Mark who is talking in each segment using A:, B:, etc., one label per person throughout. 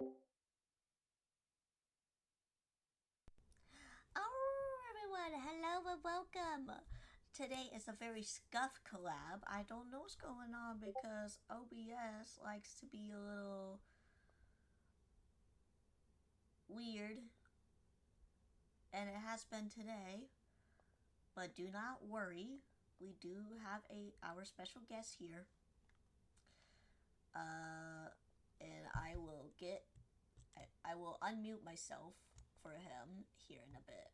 A: Oh, everyone, hello and welcome. Today is a very scuffed collab. I don't know what's going on because OBS likes to be a little weird, and it has been today. But do not worry, we do have our special guest here. Uh, and I will unmute myself for him here in a bit.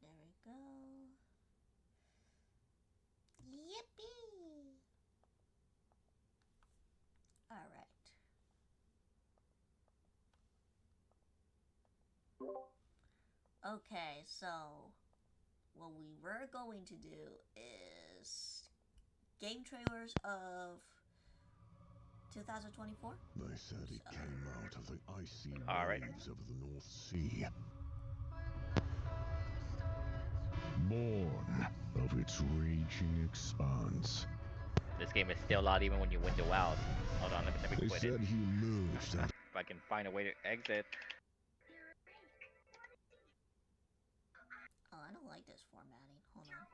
A: There we go. Yippee! All right. Okay, so what we were going to do is game trailers of 2024.
B: They said it came out of the icy
C: All right.
B: waves of the North Sea. Born of its raging expanse.
C: This game is still loud even when you window out. Hold on, let me
B: They
C: quit
B: said
C: it.
B: he emerged and
C: If I can find a way to exit.
A: Oh, I don't like this formatting. Hold on.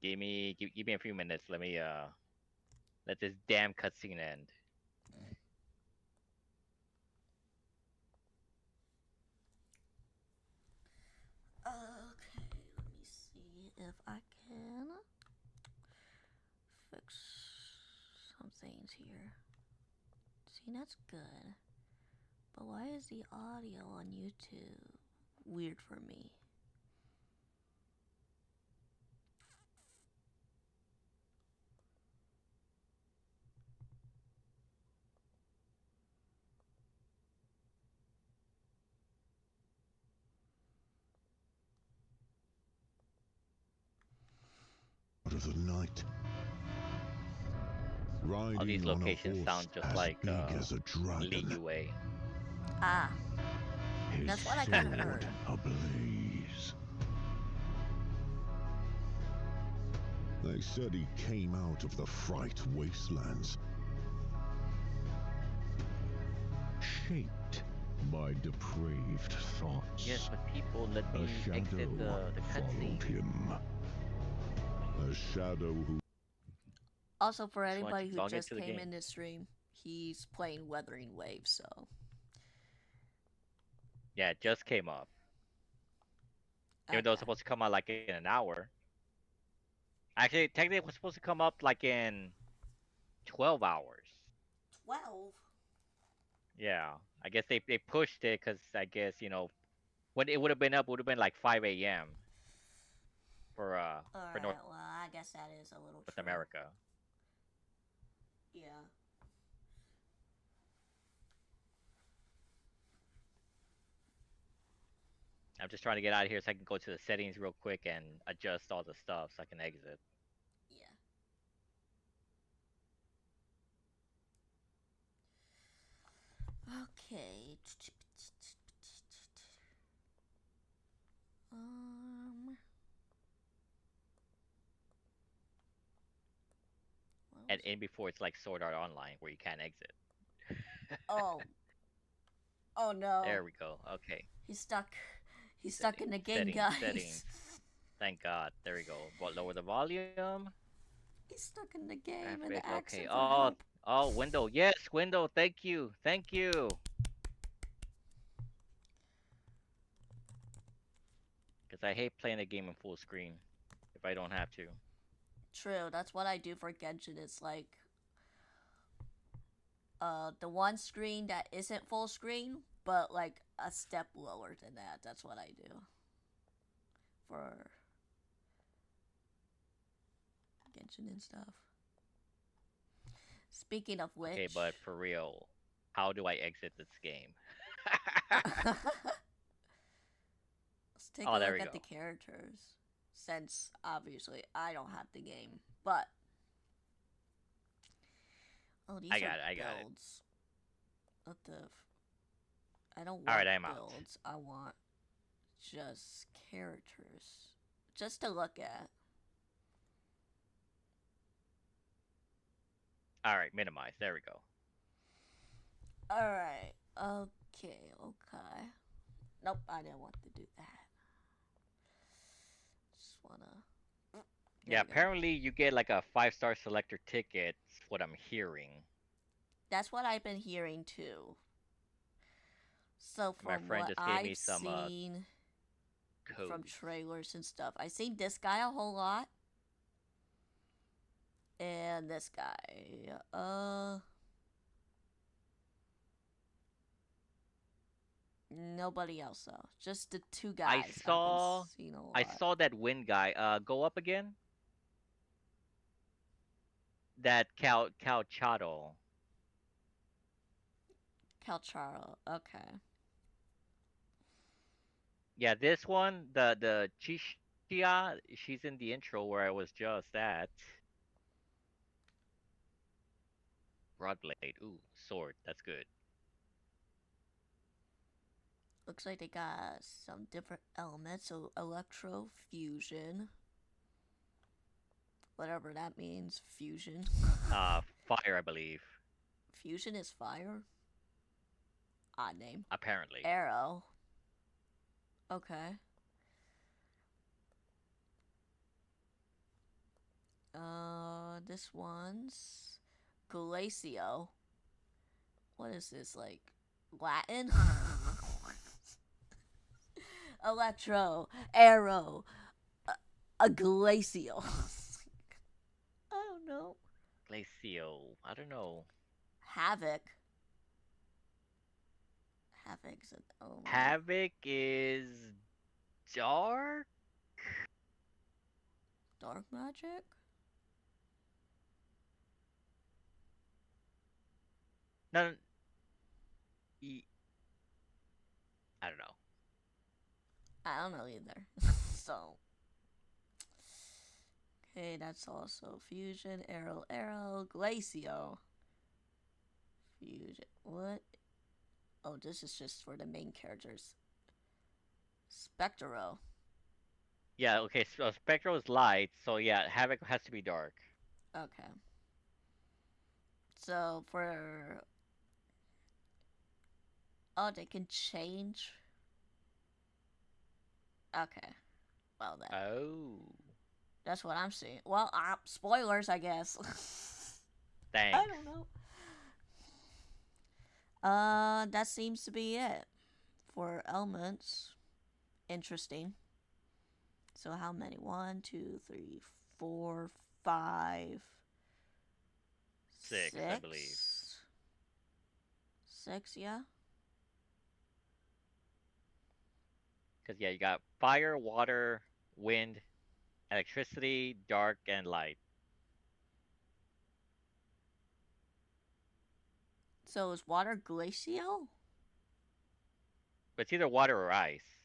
C: Give me a few minutes. Let me let this damn cutscene end.
A: Okay, let me see if I can fix some things here. See, that's good. But why is the audio on YouTube weird for me?
B: out of the night.
C: All these
B: Riding on a
C: locations
B: horse
C: sound just
B: as
C: like
B: big as a dragon.
C: UA.
A: Ah,
B: His
A: that's what I kinda
B: sword
A: heard.
B: ablaze. They said he came out of the fright wastelands, shaped by depraved thoughts.
C: Yes, but people, let
B: A
C: me
B: shadow
C: exit the
B: followed
C: cutscene.
B: him. A shadow who
A: Also, for
C: Just want
A: anybody
C: you to
A: who
C: log
A: just
C: into the
A: came
C: game.
A: in this stream, he's playing Wuthering Waves, so.
C: Yeah, it just came up. Even though it's
A: Okay.
C: supposed to come out like in an hour. Actually, technically, it was supposed to come up like in 12 hours.
A: 12?
C: Yeah, I guess they pushed it because I guess when it would have been up would have been like 5 a.m. For North
A: Alright, well, I guess that is a little true.
C: America.
A: Yeah.
C: I'm just trying to get out of here so I can go to the settings real quick and adjust all the stuff so I can exit.
A: Yeah. Okay. What
C: And
A: was
C: in before it's like Sword Art Online where you can't exit.
A: Oh. Oh no.
C: There we go. Okay.
A: He's stuck. He's stuck in
C: Settings,
A: the game,
C: settings,
A: guys.
C: settings. Thank God. There we go. Lower the volume.
A: He's stuck in the game and
C: Graphic.
A: asking
C: Okay.
A: for help.
C: Oh, window. Yes, window. Thank you. Thank you. Because I hate playing a game in full screen if I don't have to.
A: True, that's what I do for Genshin. It's like the one screen that isn't full screen, but like a step lower than that. That's what I do for Genshin and stuff. Speaking of which,
C: Okay, but for real, how do I exit this game?
A: let's take a
C: Oh, there
A: look
C: we
A: at the
C: go.
A: characters. Since obviously I don't have the game, but Oh,
C: I
A: these are
C: got it. I got it.
A: builds. What the? I don't
C: All right,
A: want
C: I'm out.
A: builds. I want just characters. Just to look at.
C: All right, minimize. There we go.
A: Alright. Okay, okay. Nope, I didn't want to do that. Just wanna. There
C: Yeah,
A: we go.
C: apparently you get like a 5-star selector ticket. What I'm hearing.
A: That's what I've been hearing too. So,
C: My
A: from
C: friend
A: what
C: just gave me
A: I've
C: some
A: seen from
C: codes.
A: trailers and stuff, I've seen this guy a whole lot. And this guy. Nobody else though. Just the two
C: I
A: guys I've been
C: saw
A: seeing a
C: I
A: lot.
C: saw that wind guy. Go up again. That cow Chado.
A: Calcharo. Okay.
C: Yeah, this one, the Chishia, she's in the intro where I was just at. Broadblade. Ooh, sword. That's good.
A: Looks like they got some different elements. So, electro fusion. Whatever that means. Fusion.
C: Fire, I believe.
A: Fusion is fire? Odd name.
C: Apparently.
A: Arrow. Okay. This one's Glacio. What is this, like Latin? Electro, arrow, a glacial. I don't know.
C: Glacio. I don't know.
A: Havoc. Havoc's an Omen.
C: Havoc is dark.
A: Dark magic?
C: No, I don't know.
A: I don't know either. So. Okay, that's also fusion, arrow, glacio. Fusion. What? Oh, this is just for the main characters. Spectro.
C: Yeah, okay, so Spectral is light, so yeah, Havoc has to be dark.
A: Okay. So for oh, they can change. Okay. Well then,
C: Oh.
A: that's what I'm seeing. Well, spoilers, I guess. I
C: Thanks.
A: don't know. That seems to be it for elements. Interesting. So how many? 1, 2, 3, 4, 5,
C: 6, I believe.
A: 6, yeah.
C: Because, yeah, you got fire, water, wind, electricity, dark, and light.
A: So is water glacial?
C: But it's either water or ice.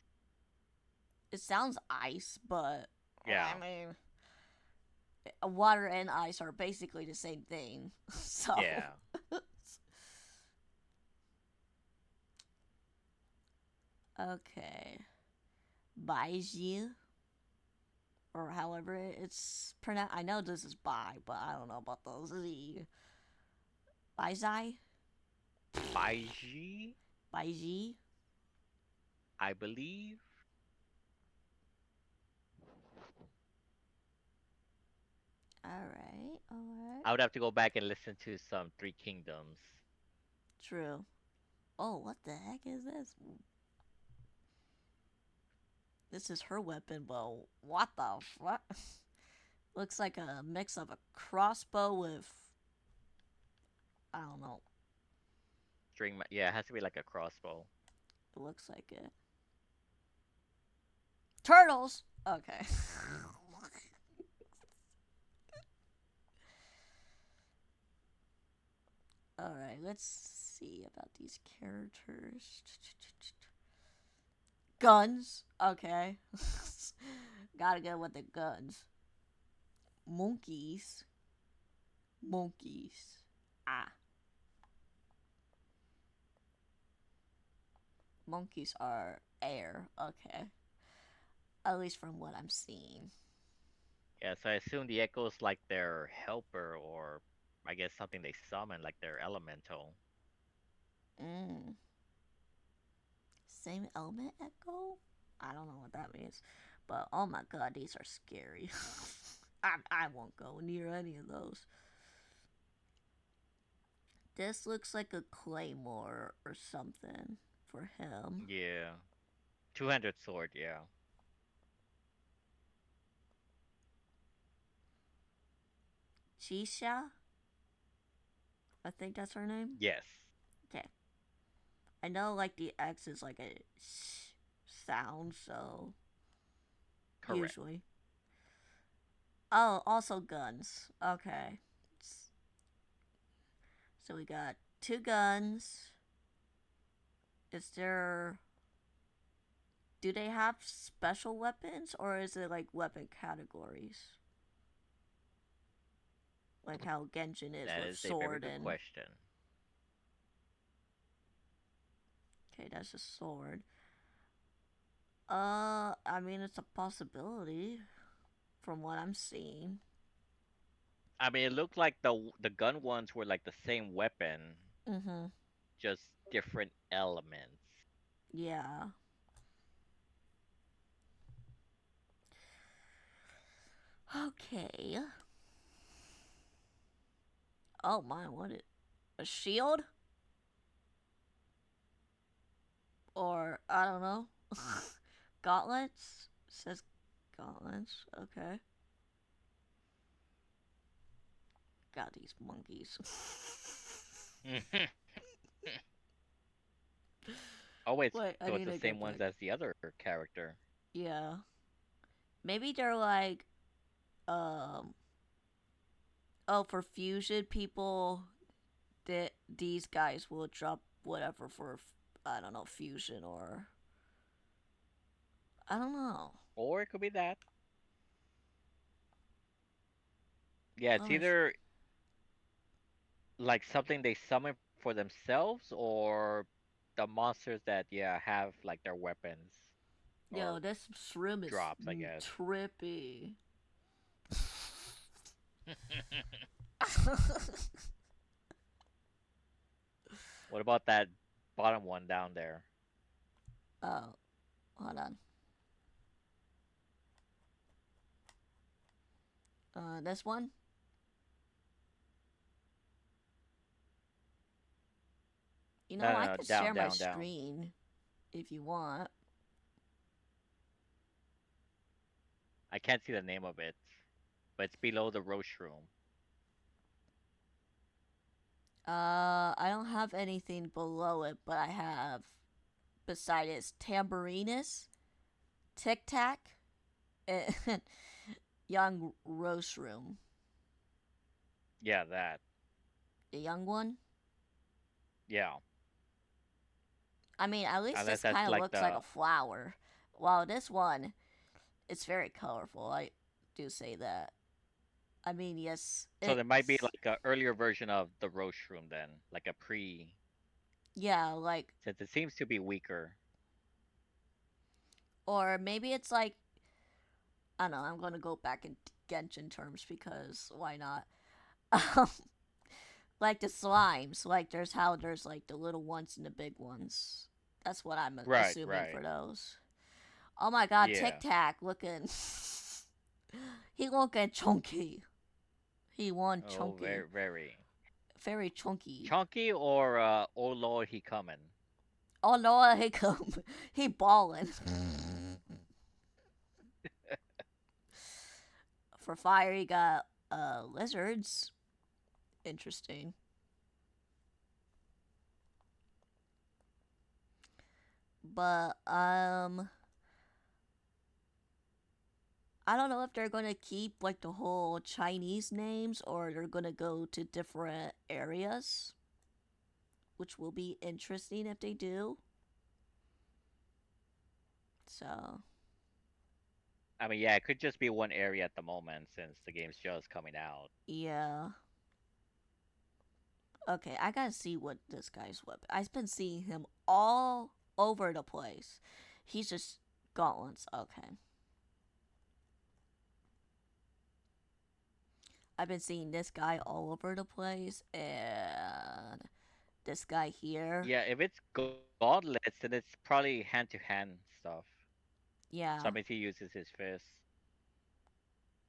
A: It sounds ice, but
C: Yeah.
A: I mean, water and ice are basically the same thing. So
C: Yeah.
A: okay, Baiji, or however it's pronounced. I know this is Bai, but I don't know about the Z. Baizai,
C: Baiji,
A: Baiji.
C: I believe.
A: All right, all right.
C: I would have to go back and listen to some Three Kingdoms.
A: True. Oh, what the heck is this? This is her weapon, but what the fuck? Looks like a mix of a crossbow with I don't know.
C: Yeah, it has to be like a crossbow.
A: It looks like it. Turtles. Okay. All right. Let's see about these characters. Guns. Okay. Gotta go with the guns. Monkeys. Monkeys. Ah, monkeys are air. Okay. At least from what I'm seeing.
C: Yeah, so I assume the echo's like their helper, or I guess something they summon, like their elemental.
A: Mm. Same element echo? I don't know what that means. But oh my god, these are scary. I won't go near any of those. This looks like a claymore or something for him.
C: Yeah. Two-handed sword, yeah.
A: Chisha? I think that's her name.
C: Yes.
A: Okay. I know like the X is like a sound, so
C: Correct.
A: usually. Oh, also guns. Okay. So we got two guns. Is there. Do they have special weapons or is it like weapon categories? Like how Genshin is
C: That
A: with
C: is a very
A: sword
C: good
A: and.
C: question.
A: Okay, that's a sword. I mean, it's a possibility from what I'm seeing.
C: I mean, it looked like the gun ones were like the same weapon,
A: Mm hmm.
C: just different elements.
A: Yeah. Okay. Oh my, what it? A shield? Or, I don't know. Gauntlets? It says gauntlets. Okay. Got these monkeys.
C: Oh wait,
A: Wait, I
C: so it's
A: need
C: the
A: to
C: same
A: get
C: ones
A: back.
C: as the other character.
A: Yeah. Maybe they're like, um, oh, for fusion people, that these guys will drop whatever for, I don't know, fusion or. I don't know.
C: Or it could be that. Yeah, it's
A: Oh,
C: either like something they summon for themselves, or the monsters that, yeah, have like their weapons
A: yo,
C: or
A: this shroom is
C: drops, I guess.
A: trippy.
C: What about that bottom one down there?
A: Oh, hold on. This one? You
C: No,
A: know,
C: no,
A: I
C: no,
A: could
C: down,
A: share my
C: down, down.
A: screen if you want.
C: I can't see the name of it, but it's below the roach room.
A: I don't have anything below it, but I have beside it Tambourinus, Tic Tac, and Young Roast Room.
C: Yeah, that.
A: The young one.
C: Yeah.
A: I mean, at least
C: Unless
A: this
C: that's
A: kind of
C: like
A: looks like
C: the.
A: a flower. While this one, it's very colorful. I do say that. I mean, yes,
C: So there might be
A: it's
C: like a earlier version of the roach room then, like a pre.
A: yeah, like
C: Since it seems to be weaker.
A: or maybe it's like I don't know. I'm gonna go back in Genshin terms because why not? Um, like the slimes, like there's like the little ones and the big ones. That's what I'm
C: Right,
A: assuming
C: right.
A: for those. Oh my god,
C: Yeah.
A: Tic Tac looking. He looking chunky. He one
C: Oh,
A: chunky,
C: very, very.
A: very chunky.
C: Chunky or oh lord, he coming.
A: Oh no, he come, he ballin'. For fire, he got lizards. Interesting. But I don't know if they're gonna keep like the whole Chinese names or they're gonna go to different areas, which will be interesting if they do. So
C: I mean, yeah, it could just be one area at the moment since the game's just coming out.
A: yeah. Okay, I gotta see what this guy's weapon. I've been seeing him all over the place. He's just gauntlets. Okay. I've been seeing this guy all over the place, and this guy here.
C: Yeah, if it's gauntlets, then it's probably hand-to-hand stuff. So
A: Yeah,
C: I mean, he uses his fist.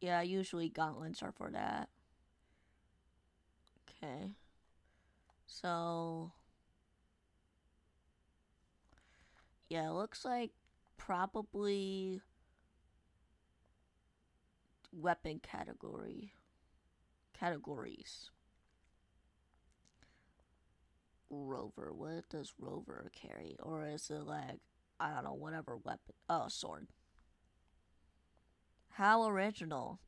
A: yeah. Usually gauntlets are for that. Okay. So yeah, it looks like probably weapon categories. Rover. What does Rover carry? Or is it like, I don't know, whatever weapon? Oh, sword. How original.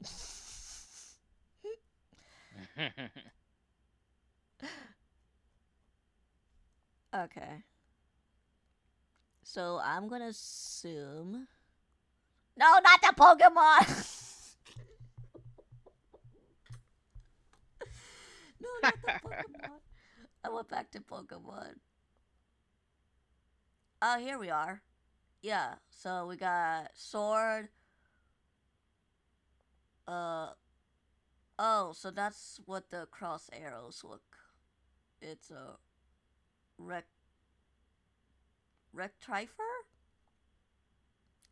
A: Okay. So I'm gonna assume. No, not the Pokemon! No, not the Pokemon. I went back to Pokemon. Oh, here we are. Yeah, so we got sword. Uh, oh, so that's what the cross arrows look. It's a rec rectifier.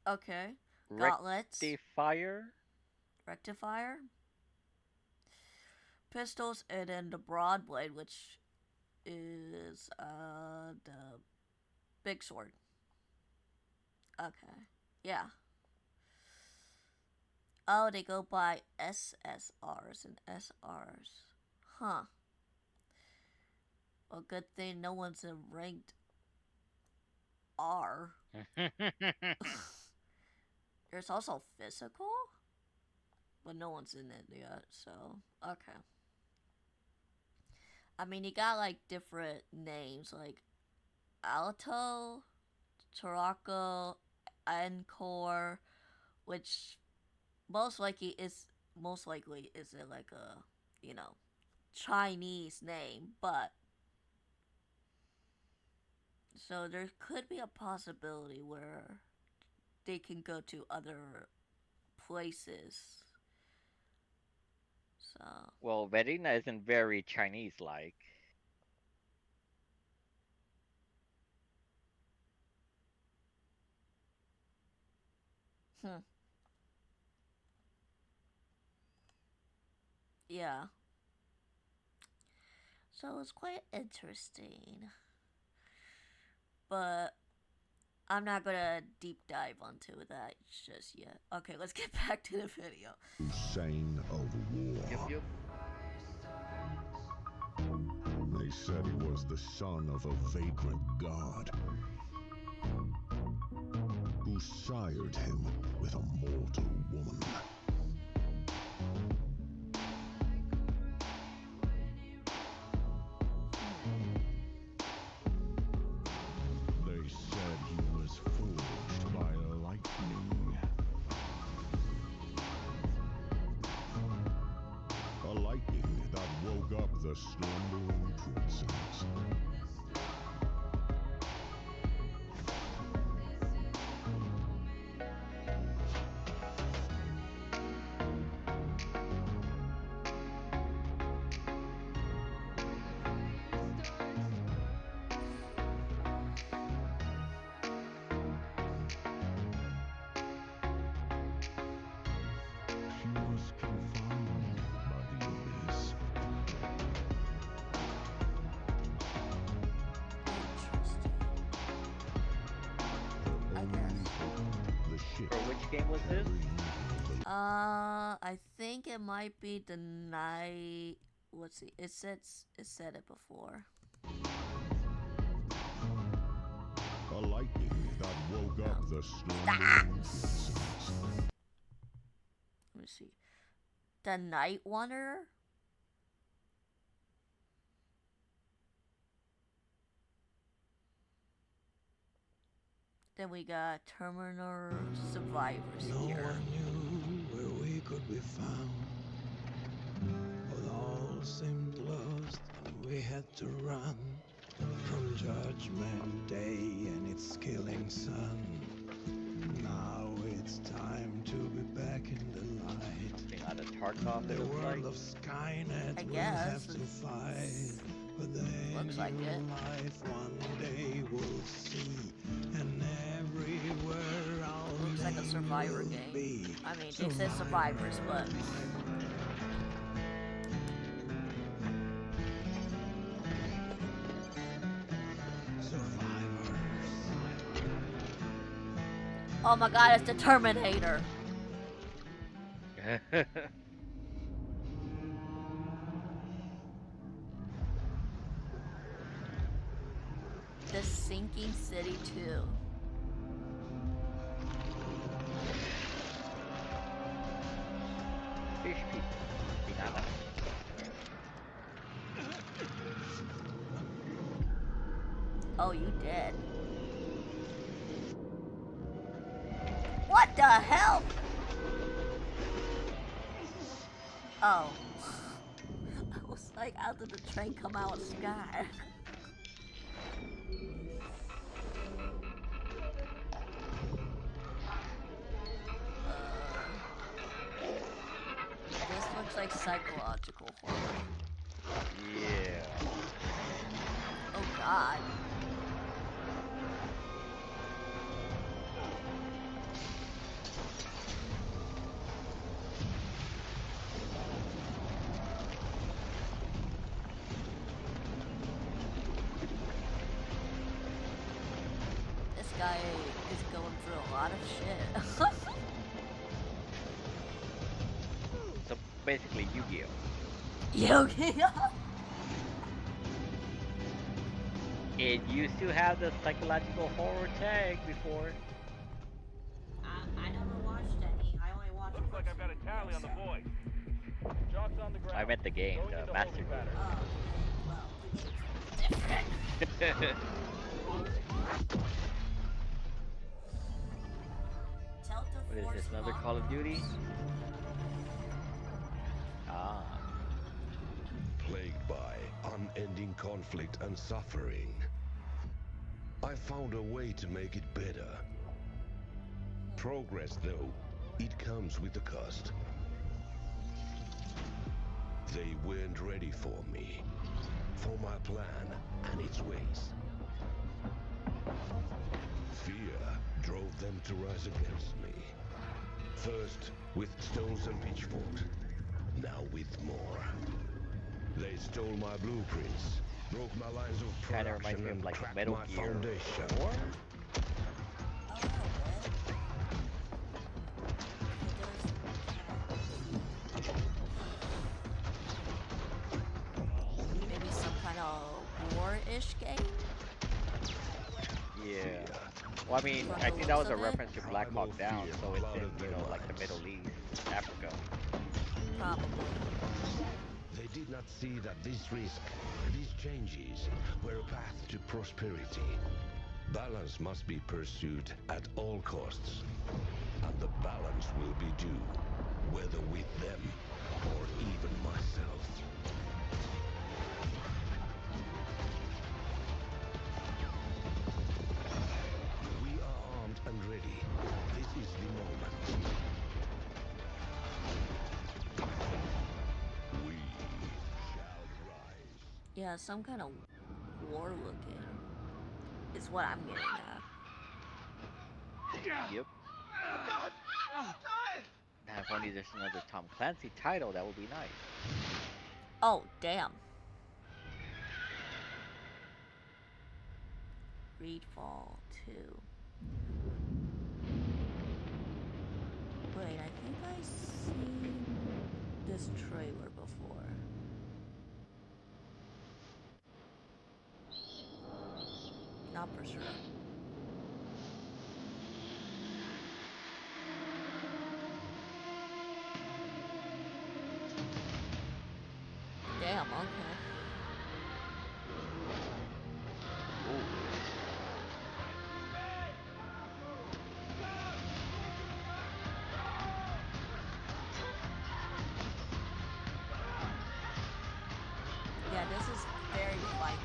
A: Okay, gauntlets,
C: Rectifier?
A: rectifier, pistols, and then the broad blade, which is the big sword. Okay, yeah. Oh, they go by SSRs and SRs. Huh. Well, good thing no one's in ranked R. There's also physical, but no one's in it yet, so okay. I mean, you got like different names like Alto, Tarako, Encore, which most likely is it like a Chinese name, but so there could be a possibility where they can go to other places. So,
C: Well, Verena isn't very Chinese-like.
A: hmm, yeah. So it's quite interesting, but I'm not gonna deep dive onto that just yet. Okay, let's get back to the video.
B: Insane of
C: Yep,
B: war.
C: yep.
B: They said he was the son of a vagrant god who sired him with a mortal woman. They said he was forged by lightning. A lightning that woke up the slumbering princes. She was confined by the abyss.
A: Interesting.
B: Her
A: I
B: only
A: guess.
B: hope, the ship
C: For which game was this?
B: carrying the
A: I think it might be the night. Let's see. It said it before.
B: a lightning that woke
A: No.
B: up the
A: Ah!
B: slumbering princes.
A: Let me see. The Night Wanderer. Then we got Terminal Survivors
D: No
A: here.
D: one knew where we could be found. But all seemed lost, and we had Judgment Day and its killing sun. Now it's time to be back in the light.
C: Something out of Tarkov, it
D: The
C: looks like.
D: world of Skynet
A: I
D: will
A: guess
D: have to fight, but the
A: looks like
D: new
A: it.
D: life one day we'll see, and everywhere our
A: Looks like a
D: name
A: Survivor
D: will
A: game.
D: be.
A: I mean, they said survivors, but
D: Survivors.
A: oh my god, it's the Terminator. The Sinking City 2.
C: Fish people. Banana.
A: Oh, you did. What the hell? Oh. I was like, how did the train come out of the sky? This looks like psychological horror.
C: Yeah.
A: Oh god. This guy is going through a lot of shit.
C: So basically, Yu-Gi-Oh.
A: Yu-Gi-Oh!
C: It used to have the psychological horror tag before.
A: I never watched any. I only watched.
E: Looks like I've got a tally on the boys. Chalk's on the ground.
C: I meant the game,
E: Going
C: the
E: into
C: master
E: holding
C: game.
E: pattern.
A: Oh, well, the game's different. Delta
C: What is
A: Force
C: this, another Call of Duty? Ah.
B: Plagued by unending conflict and suffering, I found a way to make it better. Progress, though, it comes with a cost. They weren't ready for me, for my plan and its ways. Fear drove them to rise against me. First with stones and pitchforks, now with more. They stole my blueprints, broke my lines of
C: Kinda reminds
B: production,
C: me of,
B: and
C: like,
B: cracked
C: Metal
B: my
C: Gear
B: foundation.
C: 4?
A: Maybe some kind of war-ish game?
C: Yeah. Well, I mean,
A: From
C: I
A: the
C: think that
A: looks
C: was a
A: of it?
C: reference to Black
B: Primal
C: Hawk Down,
B: fear
C: so it's
B: clouded
C: in,
B: their
C: like the
B: minds.
C: Middle East, Africa.
A: Probably.
B: They did not see that this risk, these changes, were a path to prosperity. Balance must be pursued at all costs. And the balance will be due, whether with them or even myself. We are armed and ready. This is the moment. We shall rise.
A: Yeah, some kind of war looking. Is what I'm getting at.
C: Yep. Now, if only there's another Tom Clancy title, that would be nice.
A: Oh, damn. Readfall 2. Wait, I think I've seen this trailer before. Not for sure. Damn, okay. Yeah, this is very Viking-like.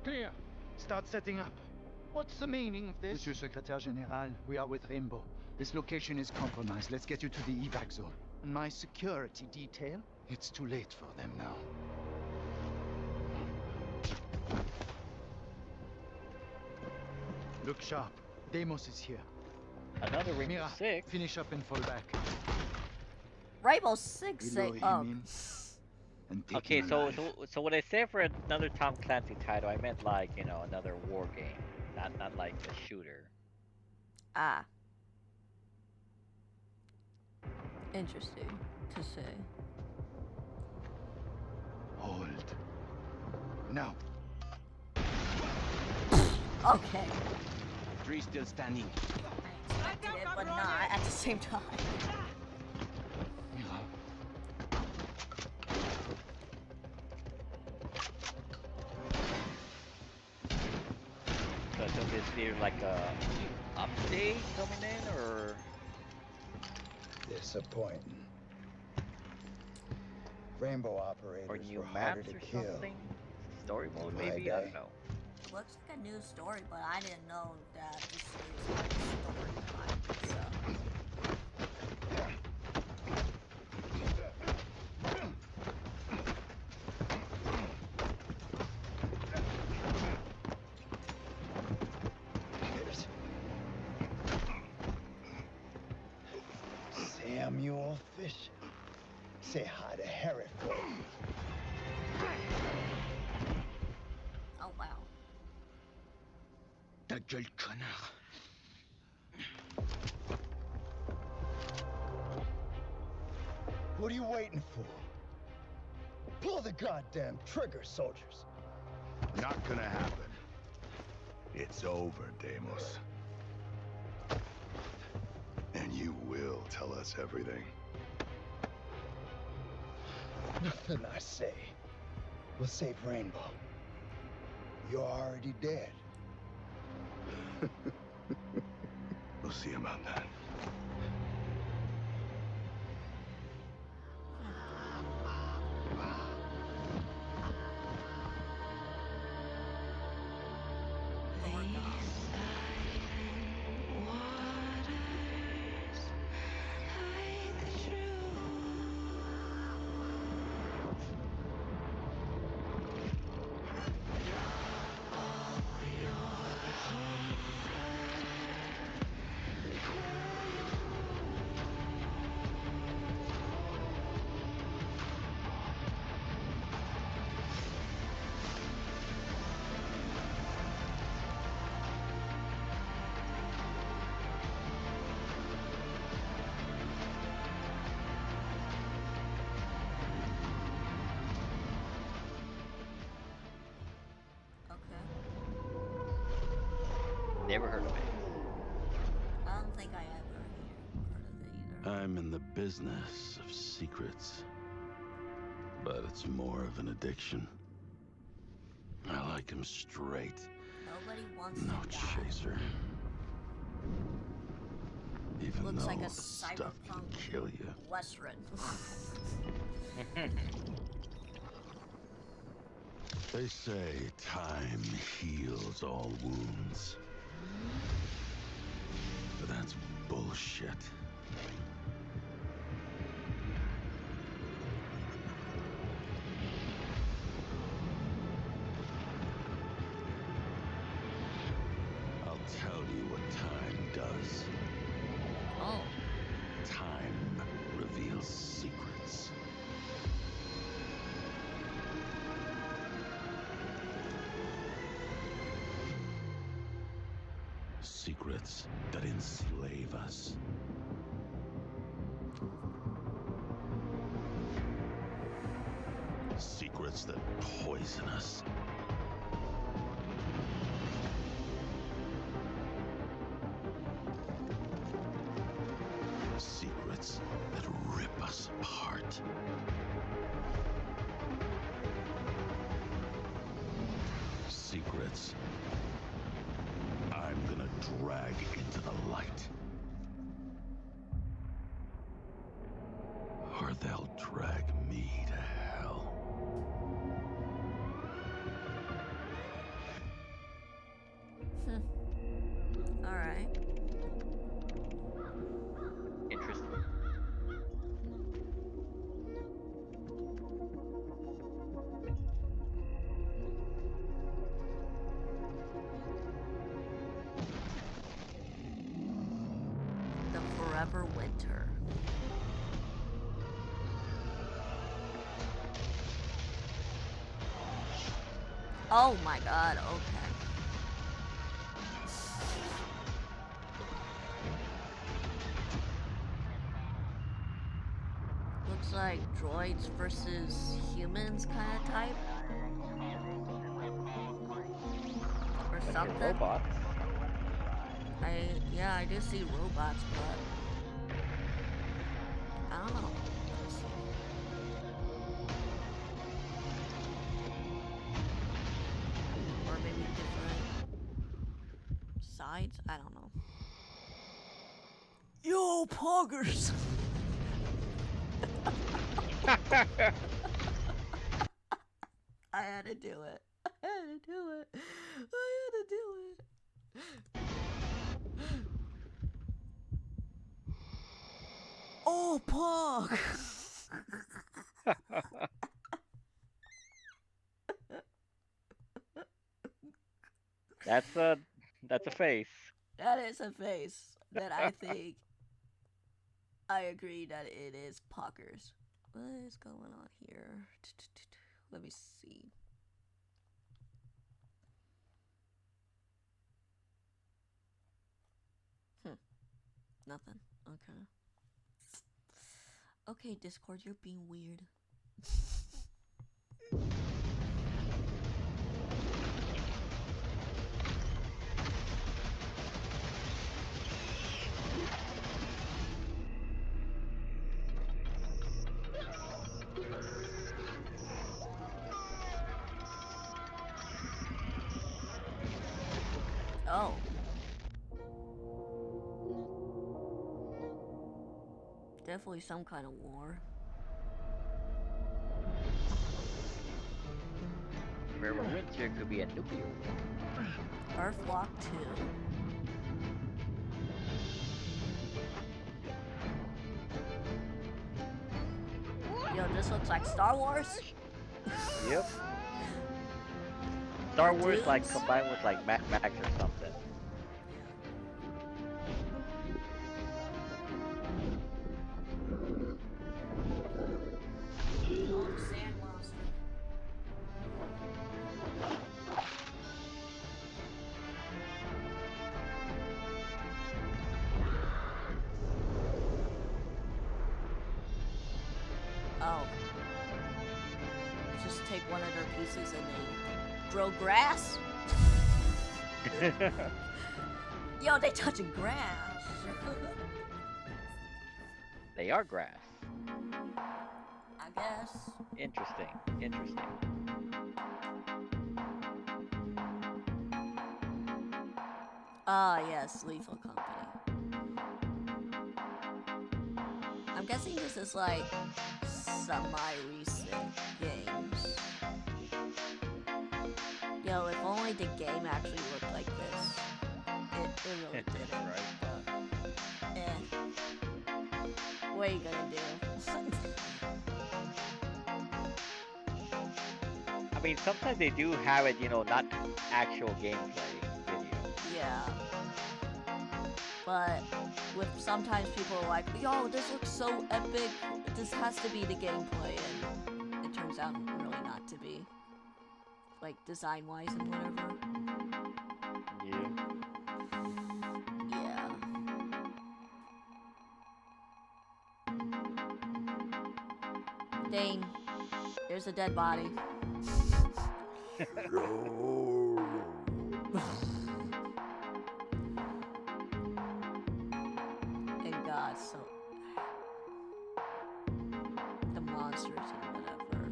F: Clear. Start setting up. What's the meaning of this?
G: Monsieur Secrétaire Général, we are with Rainbow. This location is compromised. Let's get you to the evac zone.
F: And my security detail?
G: It's too late for them now. Look sharp. Deimos is here.
C: Another Rainbow
G: Mira,
C: Six.
G: finish up and fall back.
A: Rainbow Six.
G: Reel him
A: Oh.
G: in and take
C: Okay,
G: him
C: so
G: alive.
C: so when I say for another Tom Clancy title, I meant like, you know, another war game, not like a shooter.
A: Ah. Interesting to say.
G: Hold. Now.
A: Okay.
H: Tree still standing.
A: I expected it, but not at the same time.
G: Mira.
C: So this be like a update coming in, or
I: Disappointing. Rainbow operators
C: new
I: were harder
C: maps
I: to
C: or
I: kill.
C: something? Story mode
I: My
C: maybe? I
I: day.
C: don't know.
A: Looks like a new story, but I didn't know that this is like a story behind it, so.
I: Samuel Fisher. Say hi to Harry for me.
A: Oh wow.
G: Ta gueule, connard.
I: What are you waiting for? Pull the goddamn trigger, soldiers.
J: Not gonna happen. It's over, Deimos. And you will tell us everything.
I: Nothing I say will save Rainbow. You're already dead.
J: We'll see about that.
A: Okay.
C: Never heard of it.
A: I don't think I ever heard of it either.
D: I'm in the business of secrets, but it's more of an addiction. I like him straight.
A: Nobody wants
D: No
A: to die.
D: chaser. Even
A: Looks
D: though
A: like a
D: the stuff can
A: cyberpunk
D: kill you.
A: Western.
D: They say time heals all wounds. But that's bullshit. I'll tell you what time does.
A: Oh.
D: Time reveals secrets. Secrets that enslave us. Secrets that poison us. Secrets that rip us apart. Secrets I'm gonna drag into the light. Or they'll drag me to hell.
A: Oh my god, okay. Looks like droids versus humans kind of type. Or something.
C: Robots.
A: Yeah, I do see robots, but I don't know. Let's see. Or maybe different sides? I don't know. Yo, poggers! I had to do it. I had to do it. I had to do it. Oh, Pog!
C: That's a face.
A: That is a face that I think I agree that it is Poggers. What is going on here? Let me see. Nothing. Okay. Okay, Discord, you're being weird. Oh. Definitely some kind of war.
C: Wherever winter could be a nuclear war.
A: Earthlock 2. Yo, this looks like Star Wars.
C: Yep. Star Wars like combined with like Mad Max or something.
A: Oh, the sand monster. Oh. Just take one of their pieces and they grow grass? Yo, they touching grass.
C: They are grass.
A: I guess.
C: Interesting. Interesting.
A: Ah, yes, Lethal Company. I'm guessing this is like semi-recent games. Yo, if only the game actually looked like this. It really did.
C: Right.
A: What are you gonna do?
C: I mean, sometimes they do have it, you know, not actual gameplay video.
A: Yeah. But with sometimes people are like, yo, this looks so epic. This has to be the gameplay, and it turns out really not to be. Like design-wise and whatever.
C: Yeah.
A: Yeah. Dane, there's a dead body. And God, so the monsters and whatever.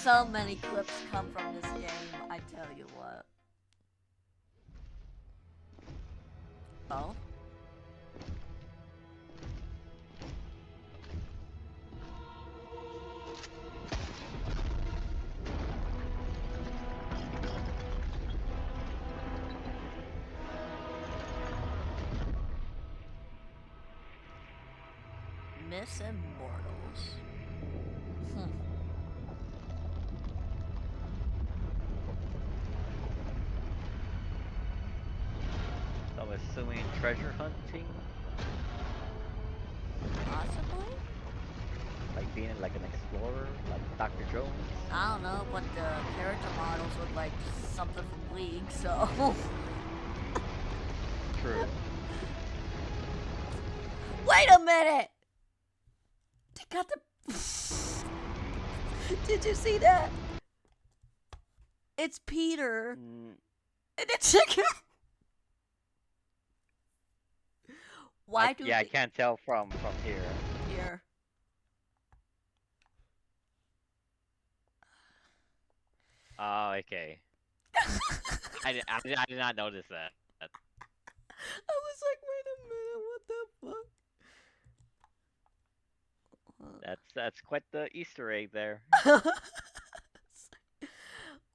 A: So many clips come from this game, I tell you what. Oh? Miss Immortals.
C: So I'm assuming treasure hunting?
A: Possibly?
C: Like being like an explorer, like Dr. Jones.
A: I don't know, but the character models look like something from League, so.
C: True.
A: Wait a minute! They got the. Did you see that? It's Peter. And it's chicken. Why do
C: I can't tell from here.
A: Here.
C: Oh, okay. I did not notice that.
A: I was like, wait a minute, what the fuck?
C: That's quite the Easter egg there.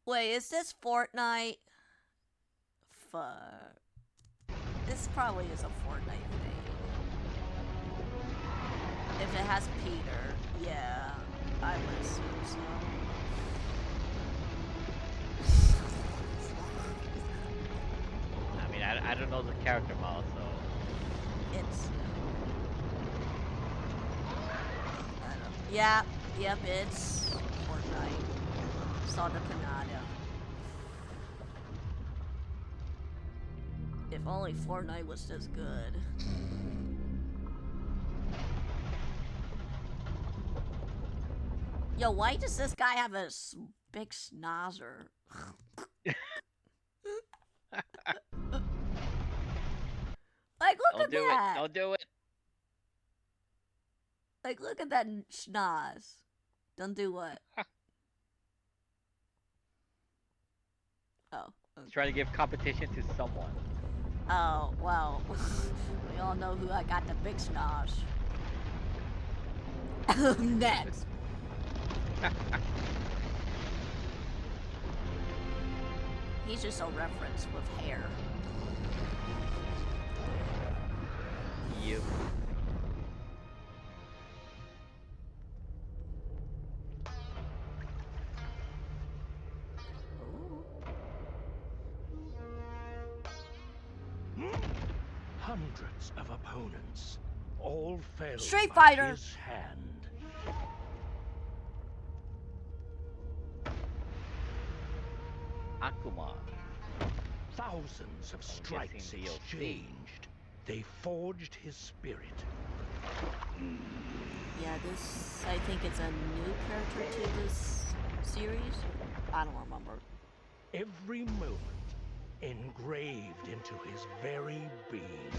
A: Wait, is this Fortnite? Fuck. This probably is a Fortnite thing. If it has Peter, yeah, I would assume so.
C: I mean, I don't know the character model, so.
A: It's. I don't. Yeah, yep, it's Fortnite. Saw the Canada. If only Fortnite was this good. Yo, why does this guy have a big snozzer? Like, look at that!
C: Don't do it!
A: Like, look at that schnoz. Don't do what? Oh. Okay.
C: Try to give competition to someone.
A: Oh, well. We all know who I got the big schnoz. Next. He's just a reference with hair.
C: You.
K: Hundreds of opponents, all fell
A: Street
K: by
A: Fighter.
K: his hand.
C: Akuma.
K: Thousands of strikes
C: guessing DLC.
K: exchanged. They forged his spirit.
A: Yeah, this, I think it's a new character to this series. I don't remember.
K: Every moment engraved into his very being.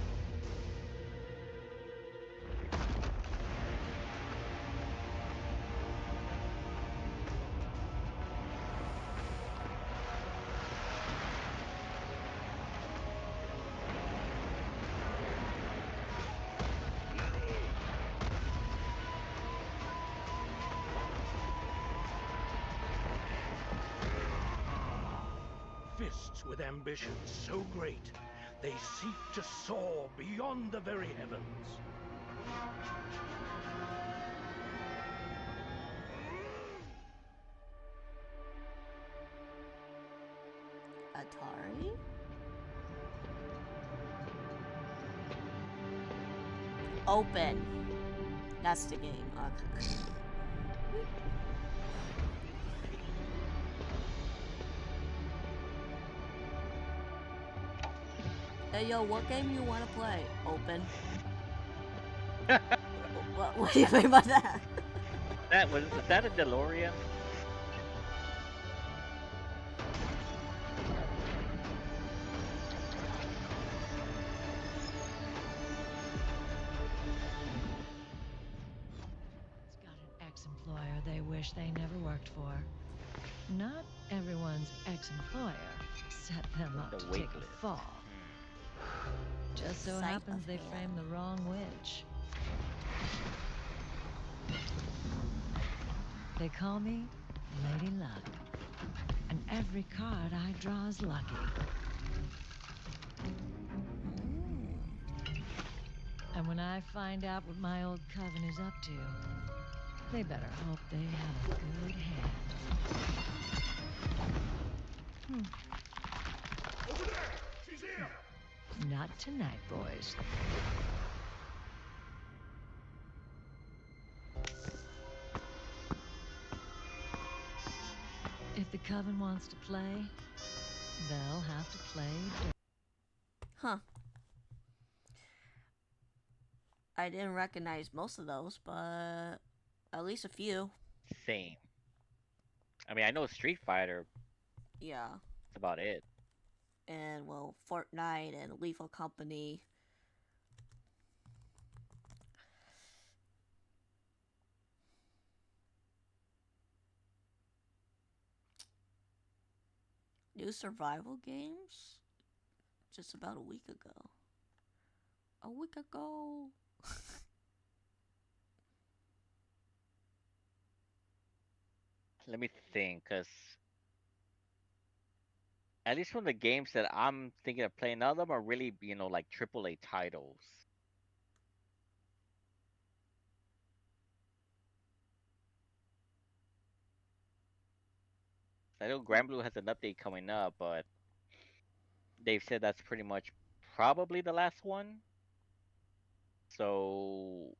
K: Fists with ambitions so great, they seek to soar beyond the very heavens.
A: Atari? Open. That's the game. Okay. Hey yo, what game you want to play? Open. What do you mean by that?
C: Was that a DeLorean?
L: It's got an ex-employer they wish they never worked for. Not everyone's ex-employer set them up
C: The
L: to take
C: wait
L: a
C: list.
L: fall. Just so
A: Sight
L: happens
A: of
L: they
A: hand.
L: framed the wrong witch. They call me Lady Luck, and every card I draw is lucky. And when I find out what my old coven is up to, they better hope they have a good hand.
J: Over there! She's here!
L: Not tonight, boys. If the Coven wants to play, they'll have to play dirty.
A: Huh. I didn't recognize most of those, but at least a few.
C: Same. I mean, I know Street Fighter.
A: Yeah.
C: That's about it.
A: And, well, Fortnite and Lethal Company. New survival games? Just about a week ago. A week ago.
C: Let me think, cause at least from the games that I'm thinking of playing, none of them are really, like AAA titles. I know Grand Blue has an update coming up, but they've said that's pretty much probably the last one. So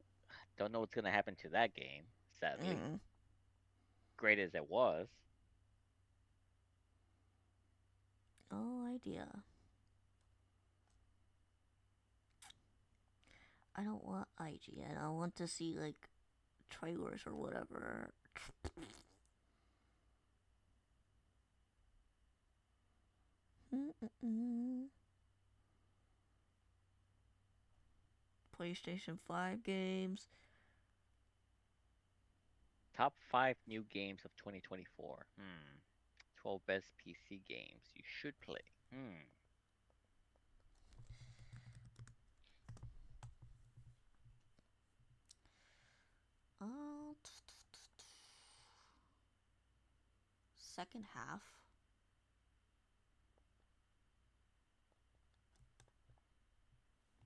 C: don't know what's gonna happen to that game, sadly. Great as it was.
A: No idea. I don't want IGN. I want to see, like, trailers or whatever. PlayStation 5 games.
C: Top 5 new games of 2024. 12 best PC games you should play.
A: Oh, second half.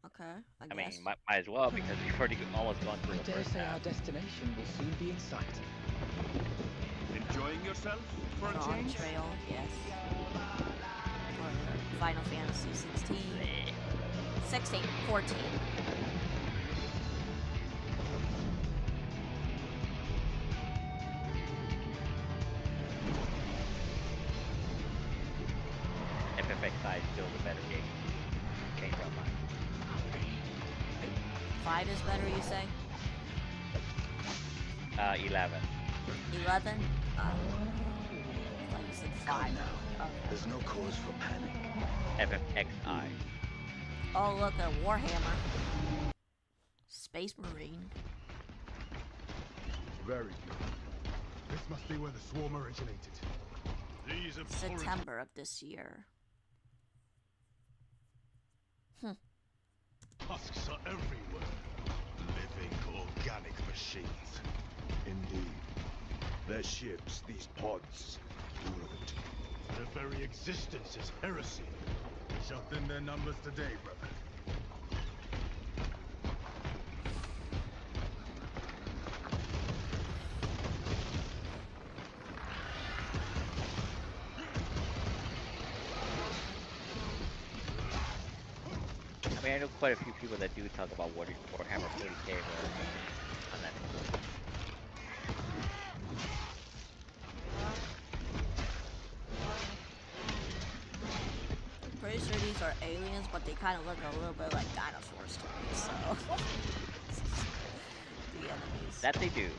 A: Okay, I guess.
C: mean, might as well because we've already almost gone through
H: I
C: the
H: dare
C: first
H: say our
C: half.
H: destination will soon be in sight.
J: Enjoying yourself for a
A: Dawn
J: change?
A: Trail, yes. For Final Fantasy 16. 14.
C: FFXI is still the better game. Change my mind.
A: 5 is better, you say?
C: 11.
A: 11? I thought you said 5. Okay.
I: There's no cause for panic.
C: FFXI.
A: Oh, look, a Warhammer. Space Marine.
J: Very good. This must be where the swarm originated. These are
A: September of this year.
J: husks are everywhere. Living organic machines.
I: Indeed. Their ships, these pods, ruined.
J: Their very existence is heresy. We shall thin their numbers today, brother.
C: I mean, I know quite a few people that do talk about Warhammer 40k on that.
A: Pretty sure these are aliens, but they kind of look a little bit like dinosaurs to me, so. The enemies.
C: That they do.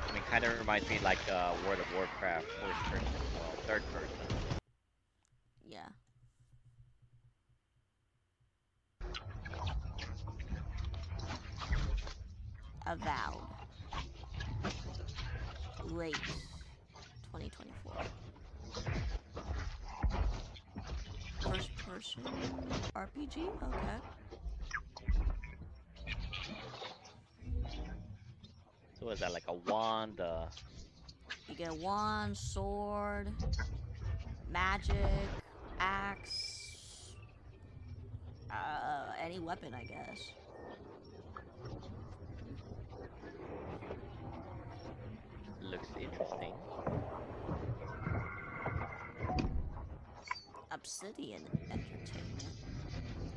C: I mean, kind of reminds me like World of Warcraft, first person, well, third person.
A: Yeah. Avowed. Late 2024. First person RPG? Okay.
C: So is that like a wand?
A: You get a wand, sword, magic, axe, any weapon, I guess.
C: Looks interesting.
A: Obsidian Entertainment.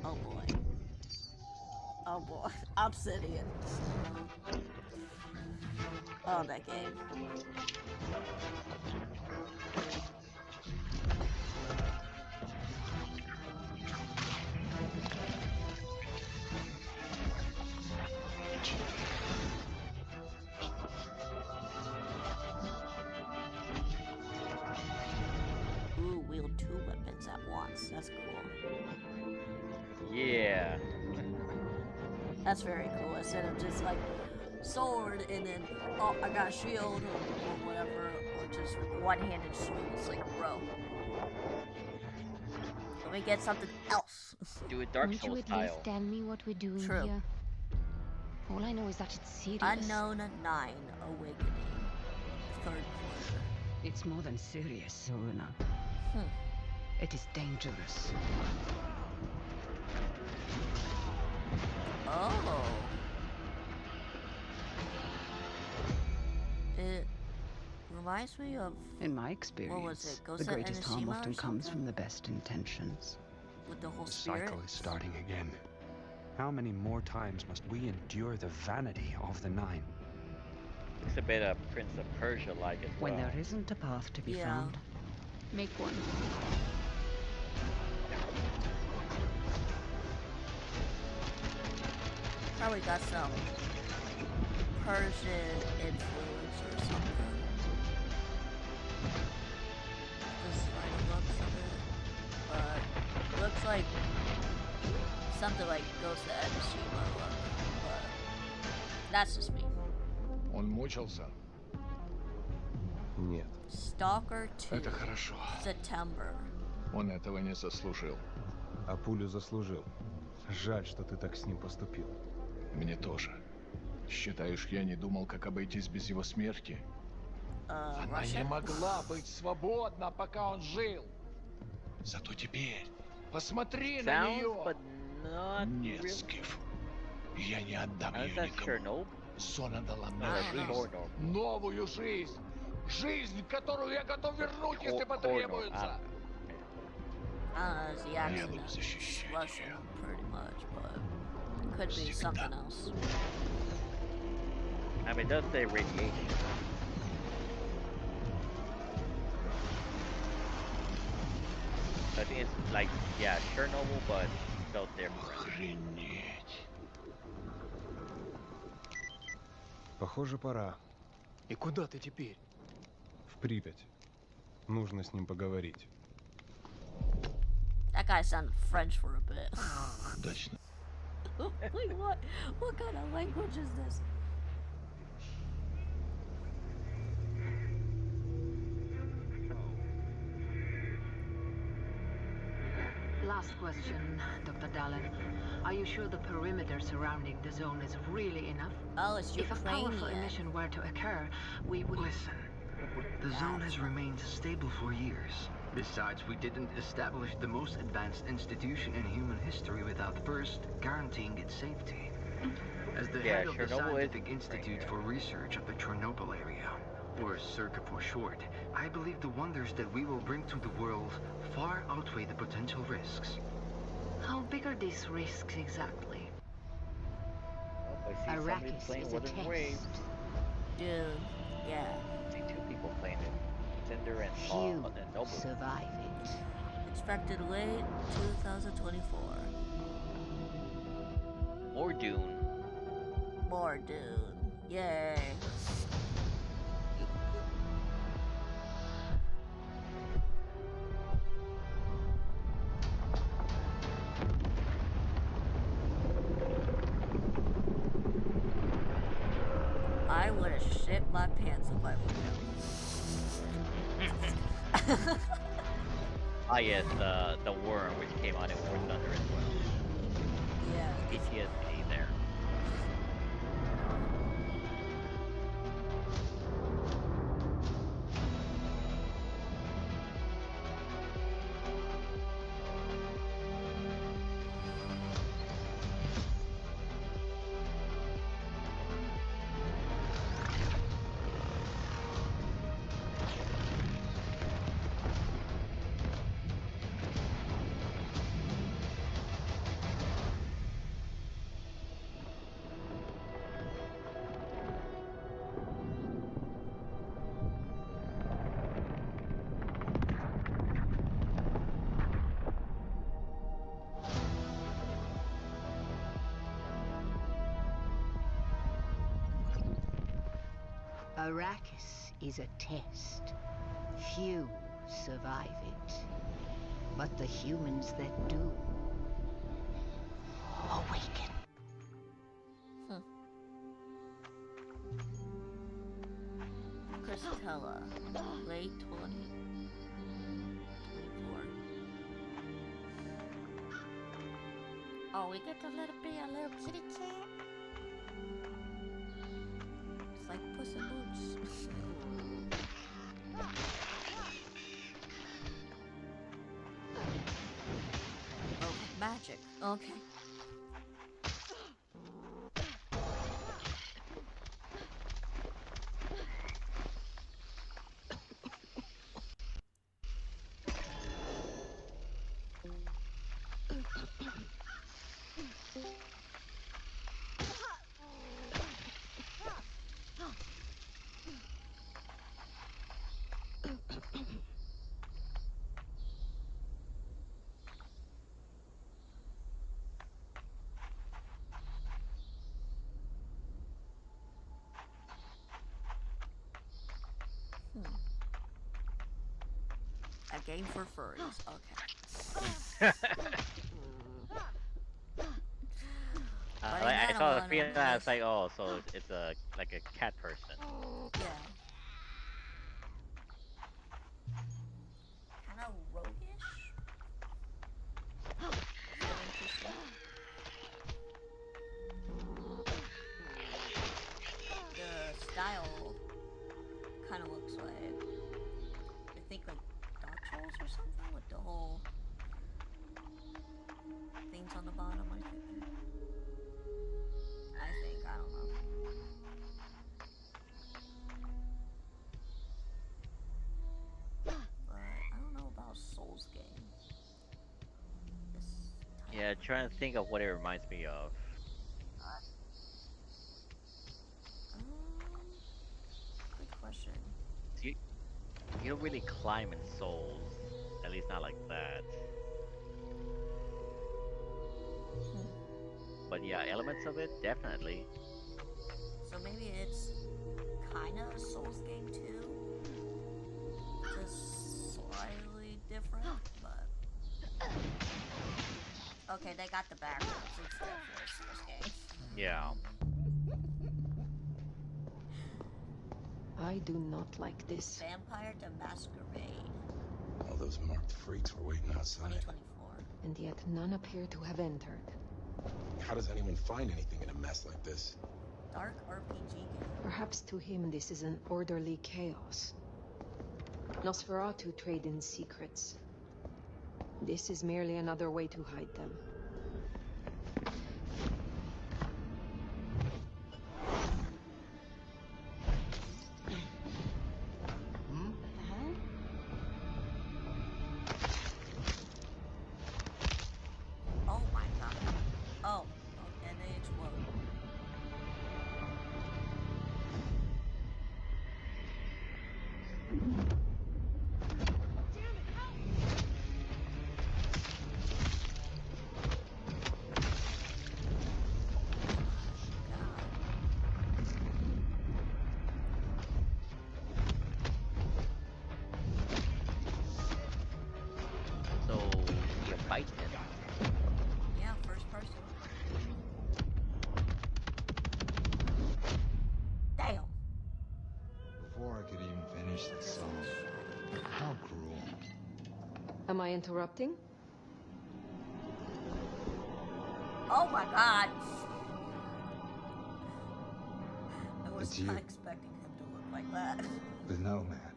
A: Oh boy. Oh boy. Obsidian. Oh, that game. Ooh, wield 2 weapons at once. That's cool.
C: Yeah.
A: That's very cool. Instead of just like sword and then, oh, I got a shield or whatever, or just one-handed sword. It's like, bro, let me get something else.
C: Do it Dark
M: Won't
C: Souls
M: you at
C: style.
M: least tell me what we're doing
A: True.
M: here? All I know is that it's serious.
A: Unknown 9 Awakening. 3rd quarter.
N: It's more than serious, Runa. It is dangerous.
A: Oh. It reminds me of...
N: In my experience,
A: what was it? Ghost
N: the
A: of
N: greatest harm
A: Tsushima
N: often
A: or
N: comes
A: something?
N: from the best intentions.
A: With the whole
O: The
A: spirit?
O: cycle is starting again. How many more times must we endure the vanity of the Nine?
C: It's a bit of Prince of Persia-like as well.
N: When there isn't a path to be found,
M: make one.
A: Probably got some Persian influence or something. Just fighting looks of it. But looks like something like Ghost of Tsushima look. But that's just me.
J: Он мучился?
O: Нет.
A: Stalker 2.
J: Это хорошо.
A: September.
J: Он этого не заслужил.
O: А пулю заслужил. Жаль, что ты так с ним поступил.
J: Мне тоже. Считаешь, я не думал, как обойтись без его смерти? Она не могла быть свободна, пока он жил. Зато теперь посмотри на нее. Нет, Скиф. Я не отдам ее никому. Зона дала мне жизнь. Новую жизнь. Жизнь, которую я готов вернуть, если потребуется.
A: The accent is Russian, pretty much, but could be something else.
C: I mean, it does say radiation. I think it's like, yeah, Chernobyl, but spelled different.
O: Похоже, пора.
H: И куда ты теперь?
O: В Припять. Нужно с ним поговорить.
A: That guy sounded French for a bit.
J: Точно.
A: Wait, what? What kind of language is this?
P: Last question, Dr. Dallin. Are you sure the perimeter surrounding the zone is really enough?
A: Oh, it's
P: If a powerful
A: Ukrainian.
P: emission were to occur, we would...
Q: Listen, the zone has remained stable for years. Besides, we didn't establish the most advanced institution in human history without first guaranteeing its safety. As the head of the Scientific Institute for Research of the Chernobyl area, or CIRCA for short, I believe the wonders that we will bring to the world far outweigh the potential risks.
P: How big are these risks exactly?
C: Oh, I see somebody
M: Arrakis
C: playing
M: is a
C: Wuthering
M: test.
C: Waves.
A: Dude, yeah.
C: I see 2 people playing it. Cinder and
M: Few
C: and Noble.
M: survive it.
A: Expected late 2024.
C: More Dune.
A: More Dune. Yay. I would have shit my pants if I were him.
C: Ah, yes, the worm, which came out in War Thunder as well.
A: Yeah.
C: PTSD there.
N: Arrakis is a test. Few survive it. But the humans that do awaken.
A: Christella, late 2024. Oh, we get to let it be a little kitty cat. It's like Puss in Boots. Oh, magic. Okay. A game for furries. Okay.
C: Like, I saw the feeling. I was like, oh, so it's a like a cat person.
A: Yeah. Kind of roguish. The style kind of looks like, I think, like Dark Souls or something, with the whole things on the bottom. I don't know. But I don't know about Souls game.
C: Yeah, trying to think of what it reminds me of.
A: Good question.
C: You, you don't really climb in Souls, at least not like that. But yeah, elements of it, definitely.
A: So maybe it's kind of a Souls game too, just slightly different, but... Okay, they got the backgrounds. It's definitely a Souls game.
C: Yeah.
R: I do not like this.
A: Vampire the Masquerade.
D: All those marked freaks were waiting outside.
A: 2024.
R: And yet none appear to have entered.
D: How does anyone find anything in a mess like this?
A: Dark RPG game.
R: Perhaps to him this is an orderly chaos. Nosferatu trade in secrets. This is merely another way to hide them.
A: Oh my god. Oh, and they explode.
C: So you fight him.
A: Yeah, first person. Damn.
G: Before I could even finish the song. How cruel.
R: Am I interrupting?
A: Oh my god. I was
G: It's
A: not
G: you.
A: expecting him to look like that.
G: The no man.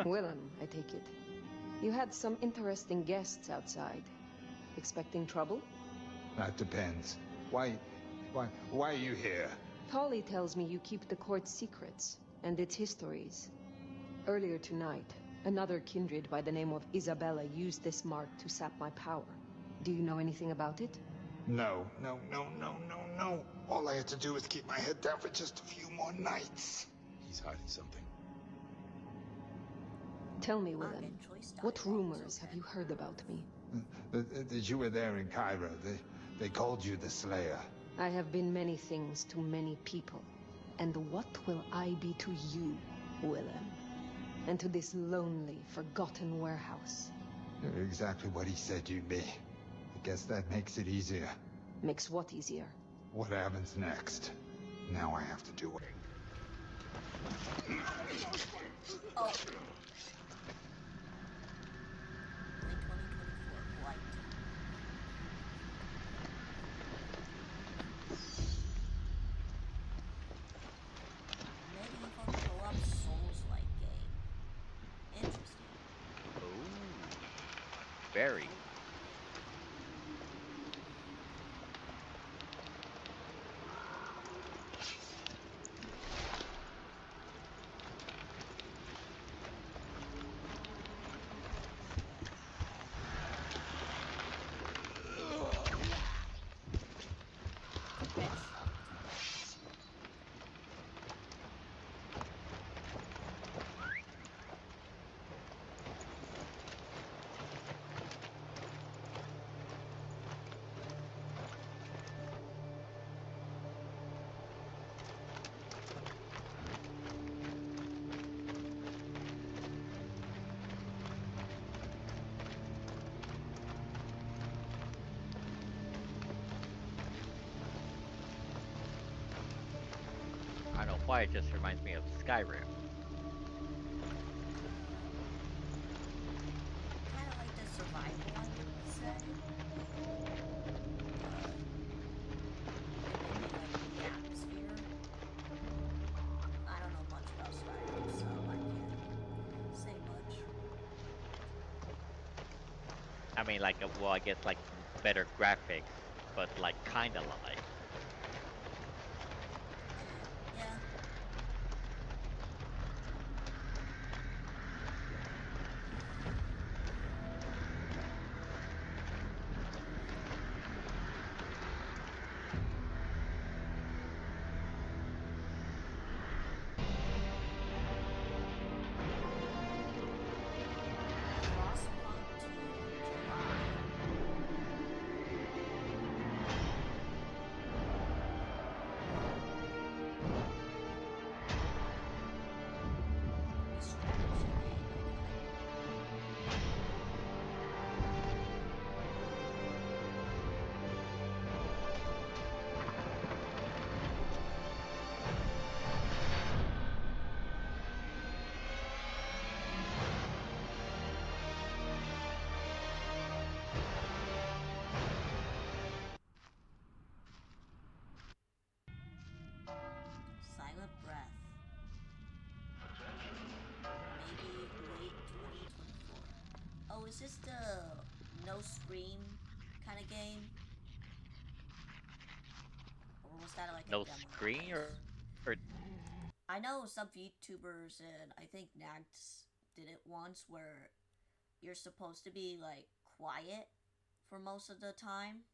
R: Willem, I take it. You had some interesting guests outside. Expecting trouble?
G: That depends. Why are you here?
R: Polly tells me you keep the court's secrets and its histories. Earlier tonight, another kindred by the name of Isabella used this mark to sap my power. Do you know anything about it?
G: No. All I had to do was keep my head down for just a few more nights.
D: He's hiding something.
R: Tell me, Willem, what rumors have you heard about me?
G: That you were there in Cairo. They called you the Slayer.
R: I have been many things to many people. And what will I be to you, Willem? And to this lonely, forgotten warehouse?
G: You're exactly what he said you'd be. I guess that makes it easier.
R: Makes what easier?
G: What happens next? Now I have to do it.
A: Oh.
C: Very. I don't know why it just reminds me of Skyrim.
A: Kind of like the survival, I would say. And maybe like the atmosphere. I don't know much about Skyrim, so I can't say much.
C: I mean, like, well, I guess like better graphics, but like kinda like.
A: Yeah. Silent Breath. Maybe late 2024. Oh, is this the no scream kind of game? Or was that like a
C: No
A: demo?
C: screen or
A: I know some VTubers and I think Nags did it once where you're supposed to be like quiet for most of the time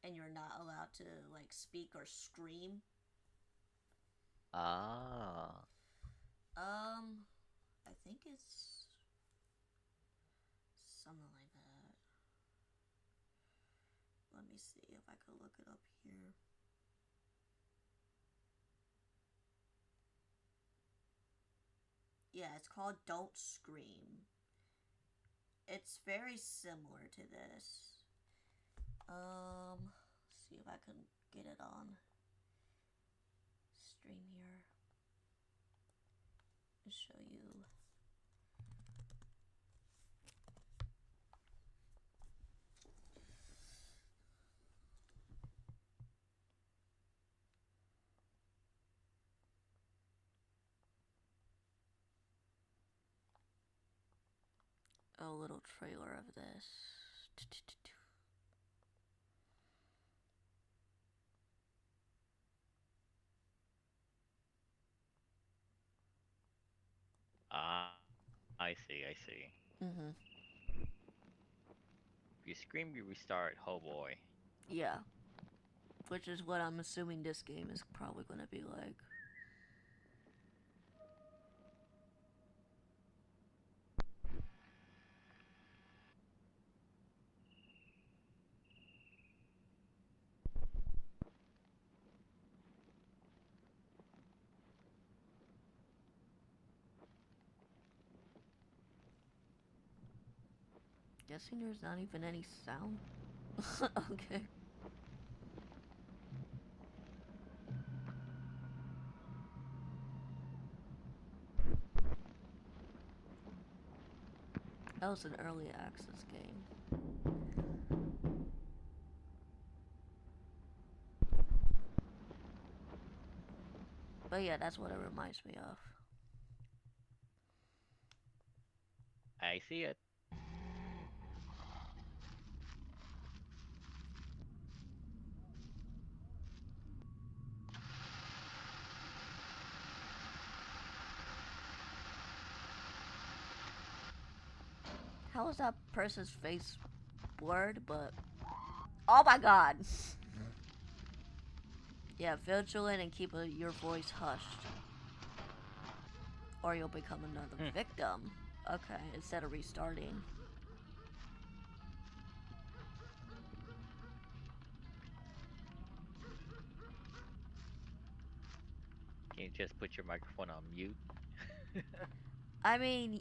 A: and you're not allowed to like speak or scream.
C: Ah.
A: I think it's something like that. Let me see if I could look it up here. Yeah, it's called Don't Scream. It's very similar to this. See if I can get it on stream here. I'll show you. A little trailer of this.
C: Ah, I see, I see.
A: Mm-hmm.
C: If you scream, you restart. Oh boy.
A: Yeah. Which is what I'm assuming this game is probably going to be like. guessing there's not even any sound. Okay. That was an early access game. But yeah, that's what it reminds me of.
C: I see it.
A: How is that person's face blurred? But oh my god! Yeah, vigilant and keep your voice hushed, or you'll become another victim. Okay, instead of restarting.
C: Can you just put your microphone on mute?
A: I mean,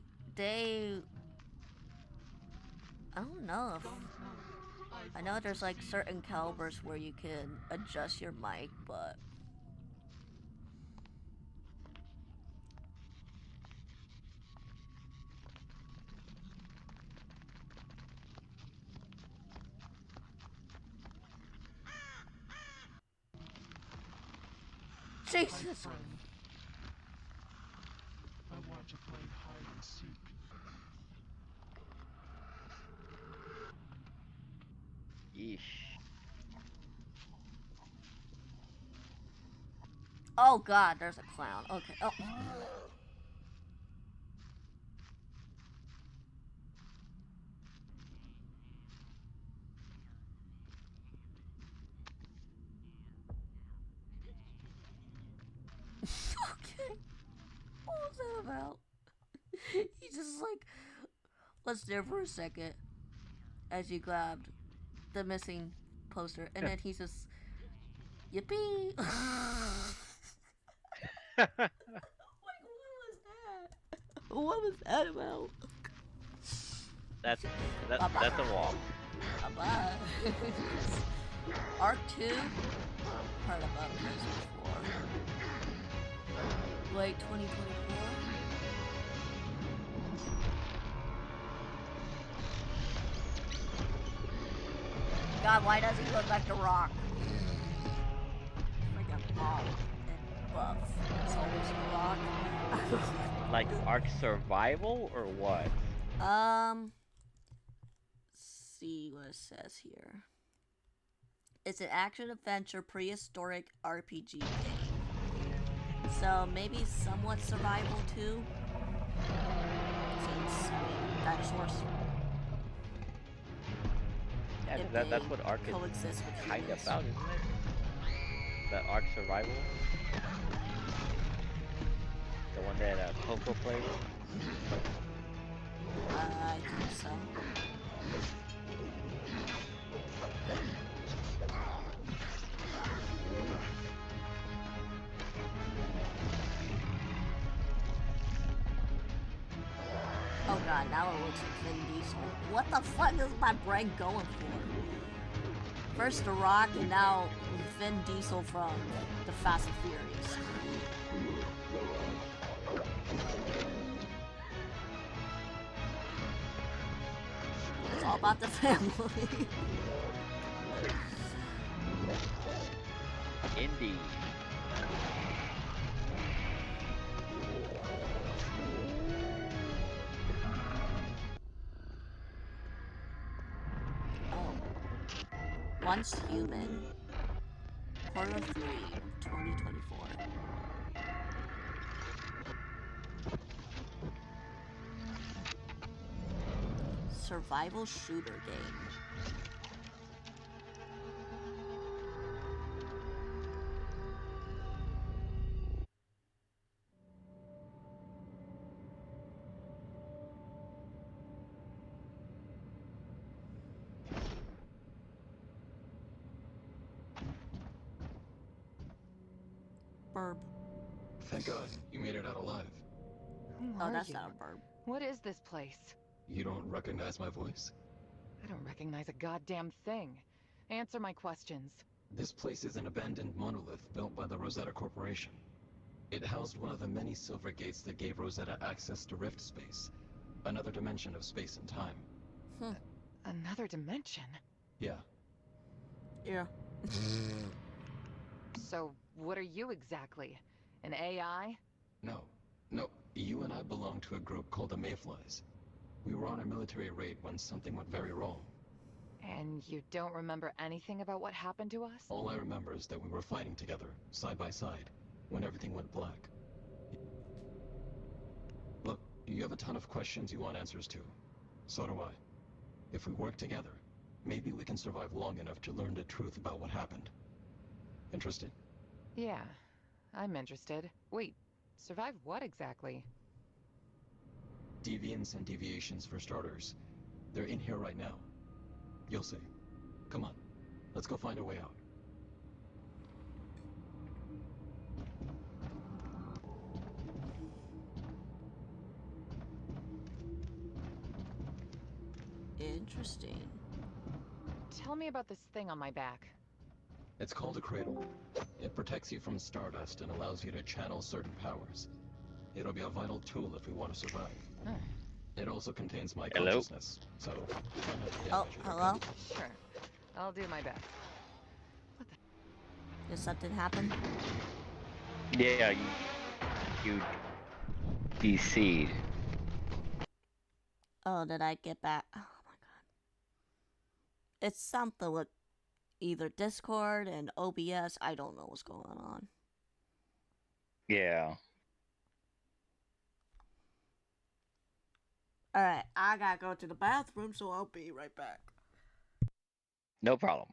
A: I don't know if... I know there's like certain calibers where you can adjust your mic, but... Jesus!
K: I want to play hide and seek.
C: Yeesh.
A: Oh god, there's a clown. Okay. Oh. Okay. What was that about? He just like was there for a second as you grabbed the missing poster, and then he's just yippee. Like, what was that about?
C: That's a walk.
A: Bye-bye. Arc 2? Heard about this before. Late 2024? God, why does he look like The Rock? Freaking bald and buff. It's always The Rock.
C: Like Ark Survival or what?
A: See what it says here. It's an action-adventure prehistoric RPG game. So maybe somewhat survival too. Since, I mean, dinosaurs.
C: Yeah, that's what Ark is kind of about, isn't it? The Ark Survival. The one that Coco played.
A: I think so. Oh god, now it looks like Vin Diesel. What the fuck is my brain going for? First The Rock, and now Vin Diesel from the Fast and Furious. It's all about the family.
C: Indeed.
A: Once Human. Horror 3, 2024. Survival shooter game. Burb.
H: Thank God you made it out alive.
A: Oh, that's not a burb.
P: What is this place?
H: You don't recognize my voice?
P: I don't recognize a goddamn thing. Answer my questions.
H: This place is an abandoned monolith built by the Rosetta Corporation. It housed one of the many silver gates that gave Rosetta access to Rift Space, another dimension of space and time.
P: Another dimension?
H: Yeah.
A: Yeah.
P: So, what are you exactly? An AI?
H: No. You and I belong to a group called the Mayflies. We were on a military raid when something went very wrong.
P: And you don't remember anything about what happened to us?
H: All I remember is that we were fighting together, side by side, when everything went black. Look, you have a ton of questions you want answers to. So do I. If we work together, maybe we can survive long enough to learn the truth about what happened. Interested?
P: Yeah, I'm interested. Wait, survive what exactly?
H: Deviants and deviations for starters. They're in here right now. You'll see. Come on, let's go find a way out.
A: Interesting.
P: Tell me about this thing on my back.
H: It's called a cradle. It protects you from stardust and allows you to channel certain powers. It'll be a vital tool if we want to survive. It also contains my consciousness, so...
A: Oh, hello?
P: Sure. I'll do my best.
A: Did something happen?
C: Yeah, you DC'd.
A: Oh, did I get back? Oh my god. It's something with either Discord and OBS. I don't know what's going on.
C: Yeah.
A: Alright, I gotta go to the bathroom, so I'll be right back.
C: No problem.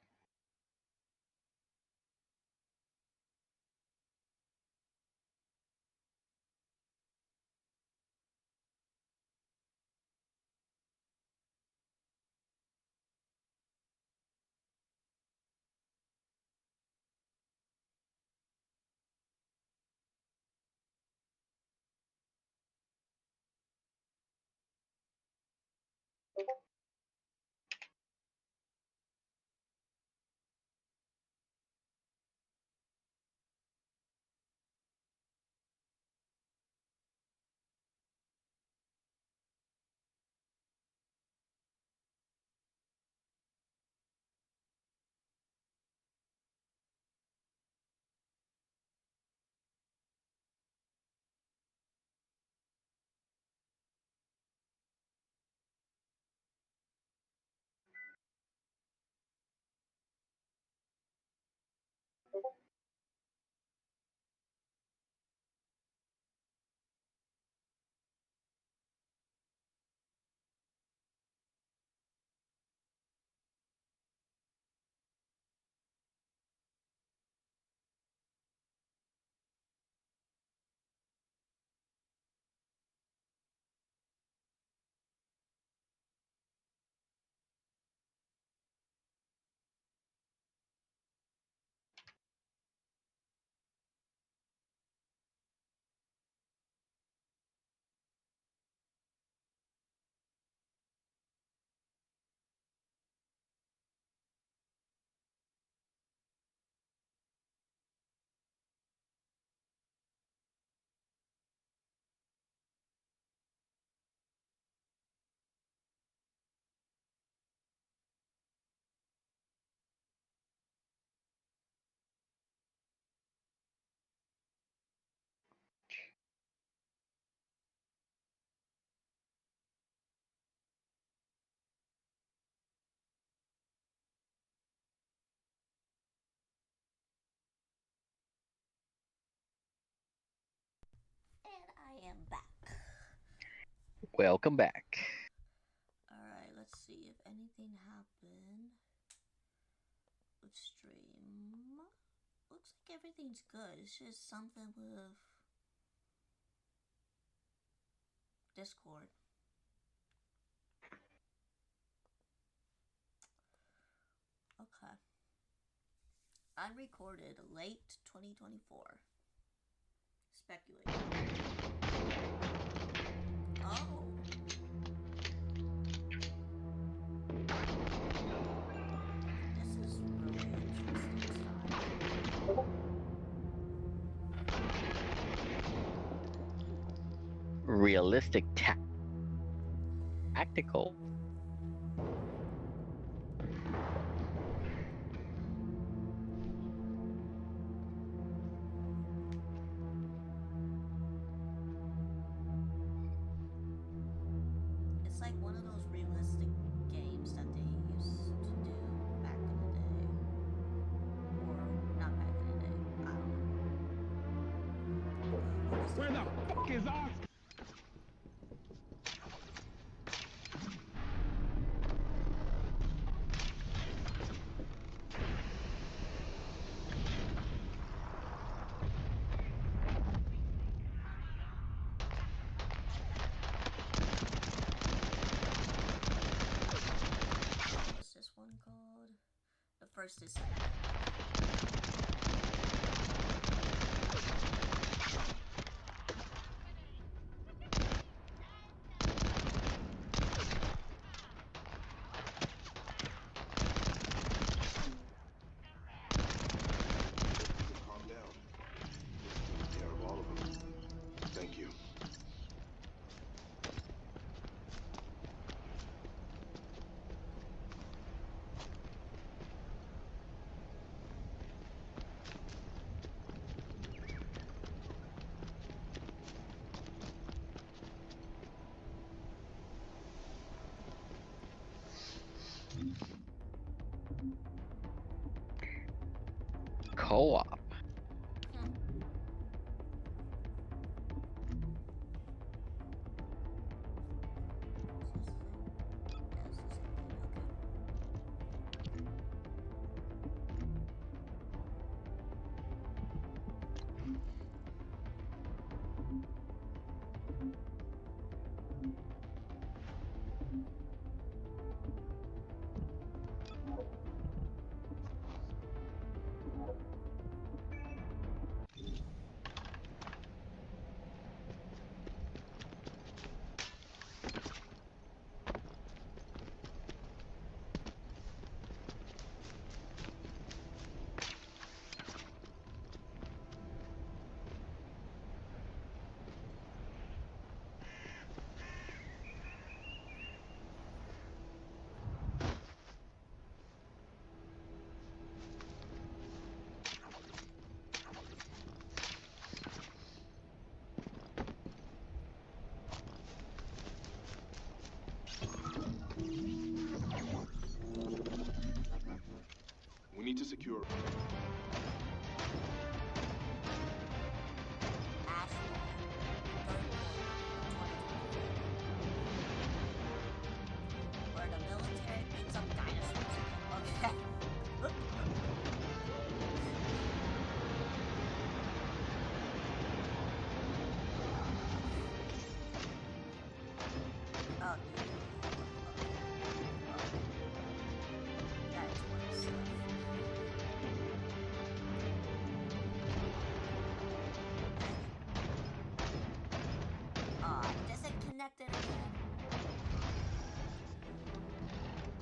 A: And I am back.
C: Welcome back.
A: Alright, let's see if anything happened with stream. Looks like everything's good. It's just something with Discord. Okay. Unrecorded, late 2024. Speculate. Oh.
C: realistic tactical.
A: It's like one of those realistic games that they used to do back in the day. Or not back in the day. I don't know.
E: Where the fuck is Oscar?
A: What's this one called? The First Disciple.
S: Calm down. Take care of all of them. Thank you.
C: Co-op.
S: We need to secure.
A: Where the military beats up dinosaurs. Okay. Oh, that's worse. Disconnected again.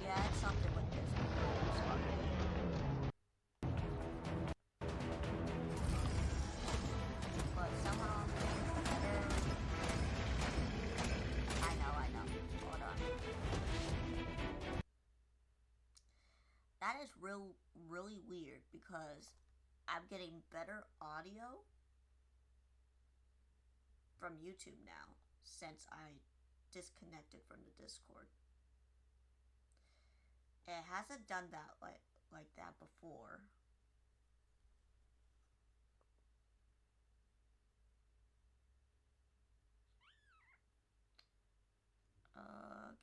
A: Yeah, it's something with this. But somehow better. I know. Hold on. That is really weird because I'm getting better audio from YouTube now since I disconnected from the Discord. It hasn't done that like that before.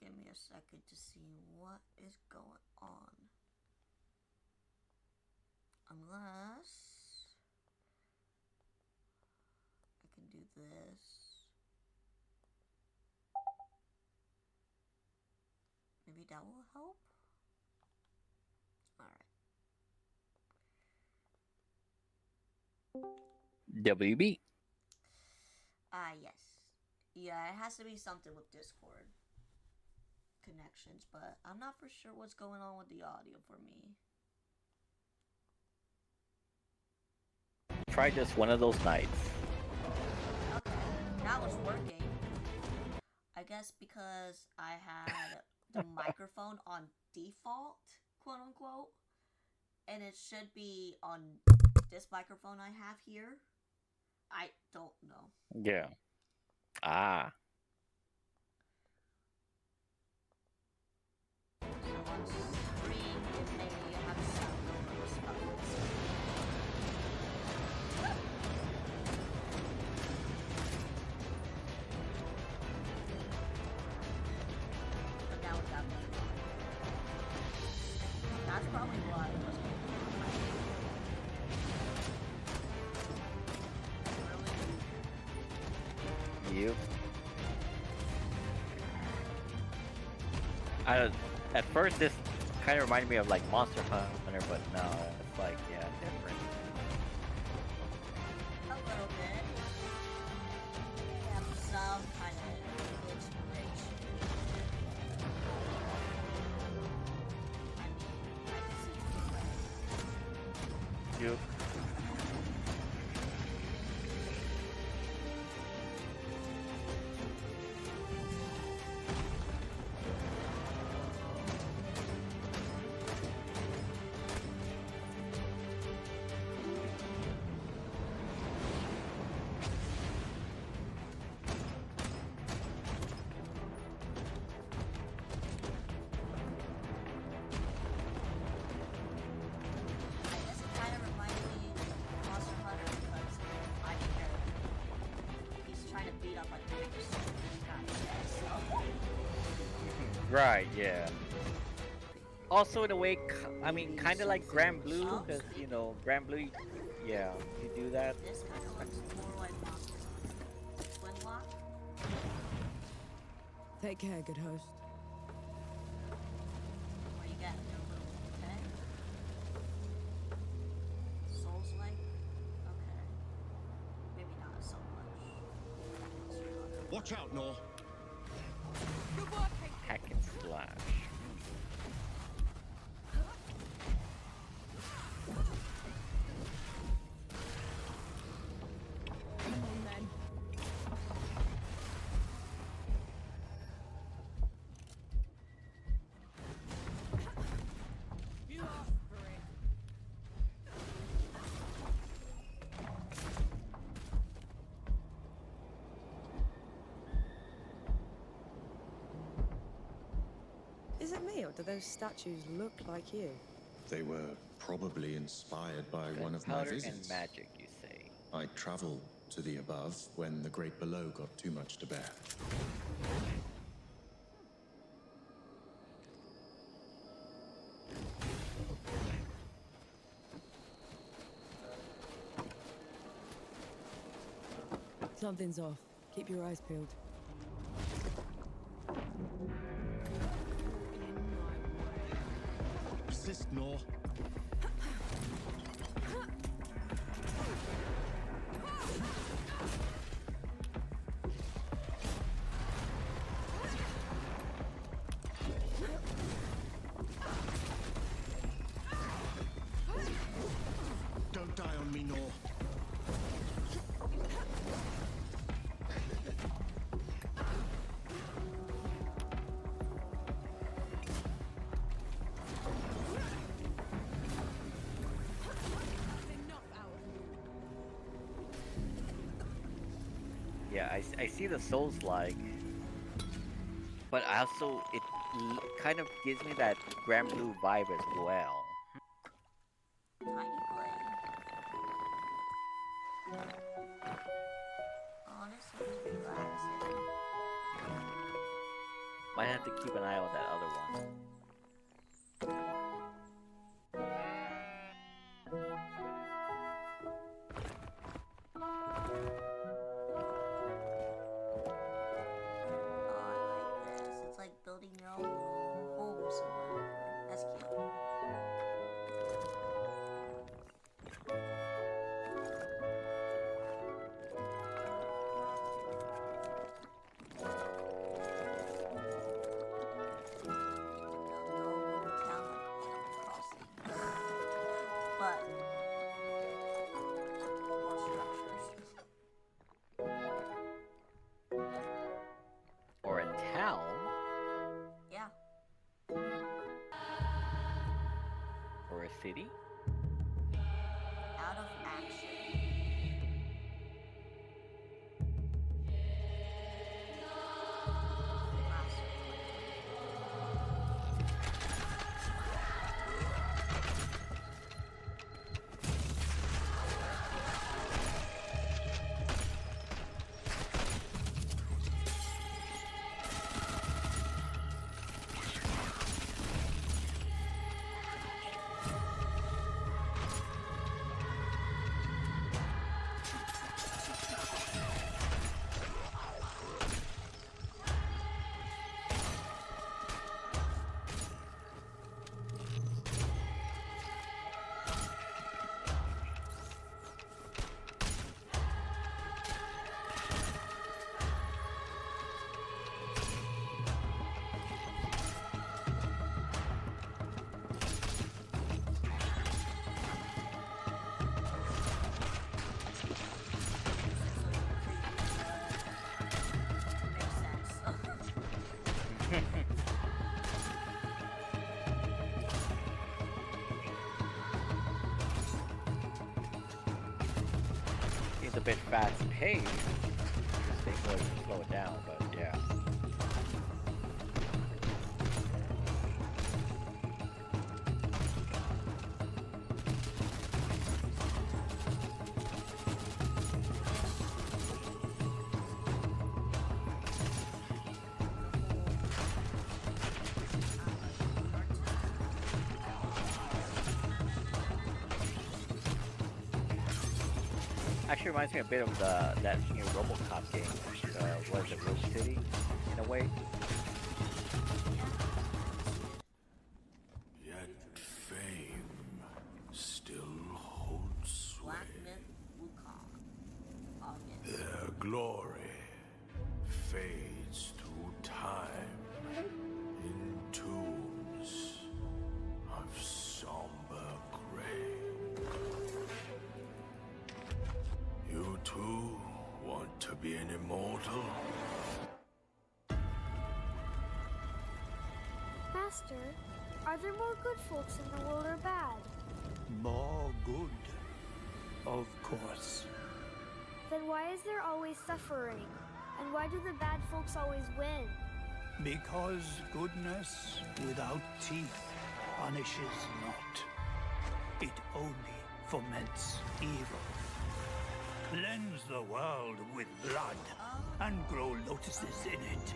A: Give me a second to see what is going on. Unless I can do this. Maybe that will help. Alright.
C: WB.
A: Yes. Yeah, it has to be something with Discord connections, but I'm not for sure what's going on with the audio for me.
C: Try just one of those nights.
A: Okay, that was working. guess because I had the microphone on default, quote unquote, and it should be on this microphone I have here. I don't know.
C: Yeah. Ah.
A: So on stream, it may have sound over the spells. But now we got me. That's probably why it wasn't.
C: You. At first this kind of reminded me of like Monster Hunter, but no, it's like different.
A: A little bit. They have some kind of inspiration. I mean, I can see it.
C: Yep. Right, yeah. Also, in a way, I mean, kind of like Grand Blue, because, you know, Grand Blue, yeah, you do that.
A: This kind of looks more like Monster Hunter. Twin Lock?
T: Take care, good host.
A: What you got? Your little pet? Souls like? Okay. Maybe not so much.
U: Watch out, Nor.
C: Hack and slash.
T: Is it me, or do those statues look like you?
U: They were probably inspired by one of my
C: Powder
U: visits.
C: and magic, you say.
U: I traveled to the above when the great below got too much to bear.
T: Something's off. Keep your eyes peeled.
U: Persist, Nor. Don't die on me, Nor.
C: Yeah, I see the Souls like, but also it kind of gives me that Grand Blue vibe as well.
A: Tiny blade. Oh, this seems relaxing.
C: Might have to keep an eye on that other one.
A: Building your own homes or whatever. That's cute. Build your own little town like Animal Crossing. But more structures.
C: Or a City?
A: Out of action.
C: Seems a bit fast paced. They could slow it down, but yeah. Actually reminds me a bit of that new RoboCop game. Was it Rogue City, in a way?
S: Yet fame still holds sway. Their glory fades through time in tombs of somber gray. You too want to be an immortal?
B: Master, are there more good folks in the world or bad?
K: More good, of course.
B: Then why is there always suffering? And why do the bad folks always win?
K: Because goodness without teeth punishes not. It only foments evil. Cleanse the world with blood and grow lotuses in it.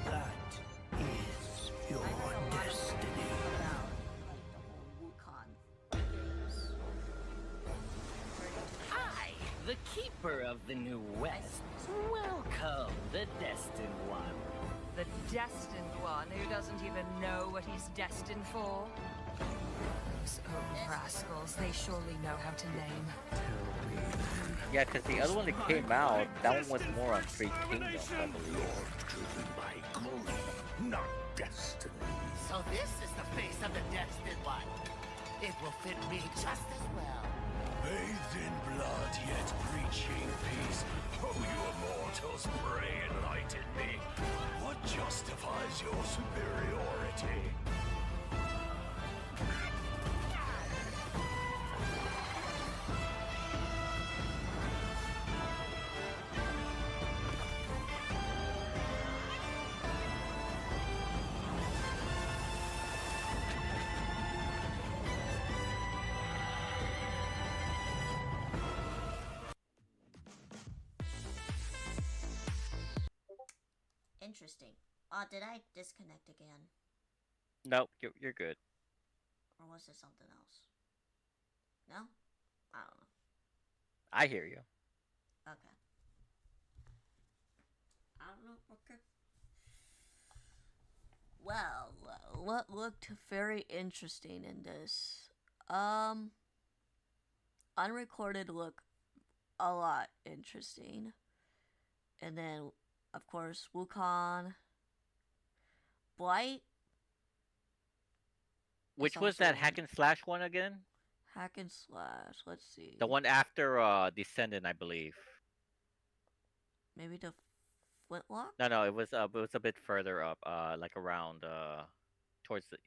K: That is your destiny.
V: I, the Keeper of the New West, welcome the Destined One.
W: The Destined One who doesn't even know what he's destined for? Those old rascals, they surely know how to name.
C: Yeah, because the other one that came out, that one was more on Three Kingdoms, I believe.
K: Driven by glory, not destiny.
X: So this is the face of the Destined One. It will fit me just as well.
S: Bathed in blood, yet preaching peace. Oh, you immortals, pray enlighten me. What justifies your superiority?
A: Interesting. Did I disconnect again?
C: Nope, you're good.
A: Or was it something else? No? I don't know.
C: I hear you.
A: Okay. I don't know. Okay. Well, what looked very interesting in this? Unrecorded look a lot interesting. And then, of course, Wukong. Blight.
C: Which was that hack and slash one again?
A: Hack and slash. Let's see.
C: The one after Descendant, I believe.
A: Maybe the Flintlock?
C: No, it was a bit further up, like around towards the.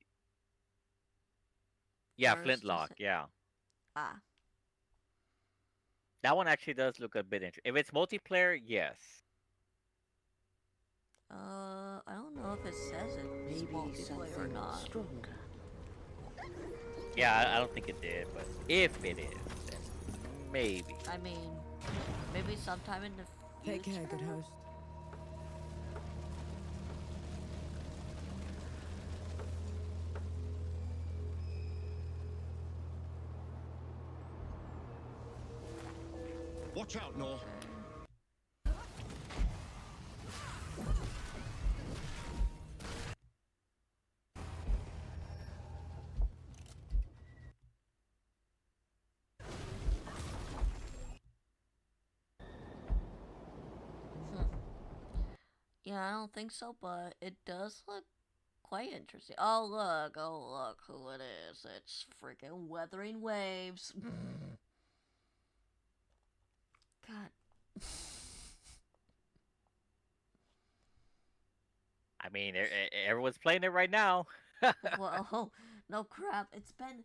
C: Yeah,
A: first?
C: Flintlock. Yeah,
A: Ah.
C: that one actually does look a bit interesting. If it's multiplayer, yes.
A: I don't know if it says it's multiplayer or not.
X: Stronger.
C: Yeah, I don't think it did, but if it is, then maybe.
A: I mean, maybe sometime in the future.
T: Take care, good host.
F: Watch out, Nor.
A: Yeah, I don't think so, but it does look quite interesting. Oh look who it is. It's freaking Wuthering Waves. God.
C: I mean, everyone's playing it right now.
A: Well, no crap. It's been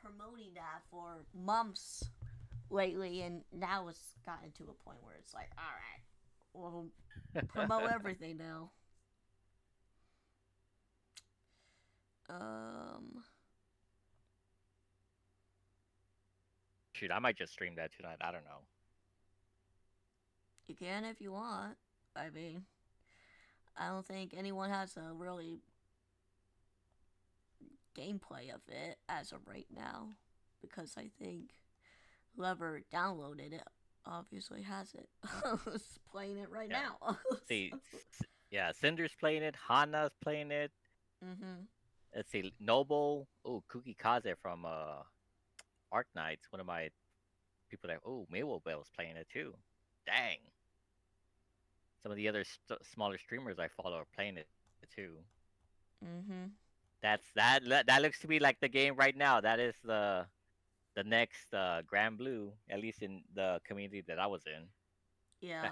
A: promoting that for months lately, and now it's gotten to a point where it's like, all right, we'll promote everything now.
C: Shoot, I might just stream that tonight. I don't know.
A: You can if you want. I mean, I don't think anyone has a really gameplay of it as of right now, because I think whoever downloaded it obviously has it. Is playing it right now.
C: See, yeah, Cinder's playing it. Hana's playing it.
A: Mm-hmm.
C: Let's see, Noble. Oh, Kuki Kaze from Arc Knights. One of my people that. Oh, Maywell Bell's playing it too. Dang. Some of the other smaller streamers I follow are playing it too.
A: Mm-hmm.
C: That looks to be like the game right now. That is the next Grand Blue, at least in the community that I was in.
A: Yeah.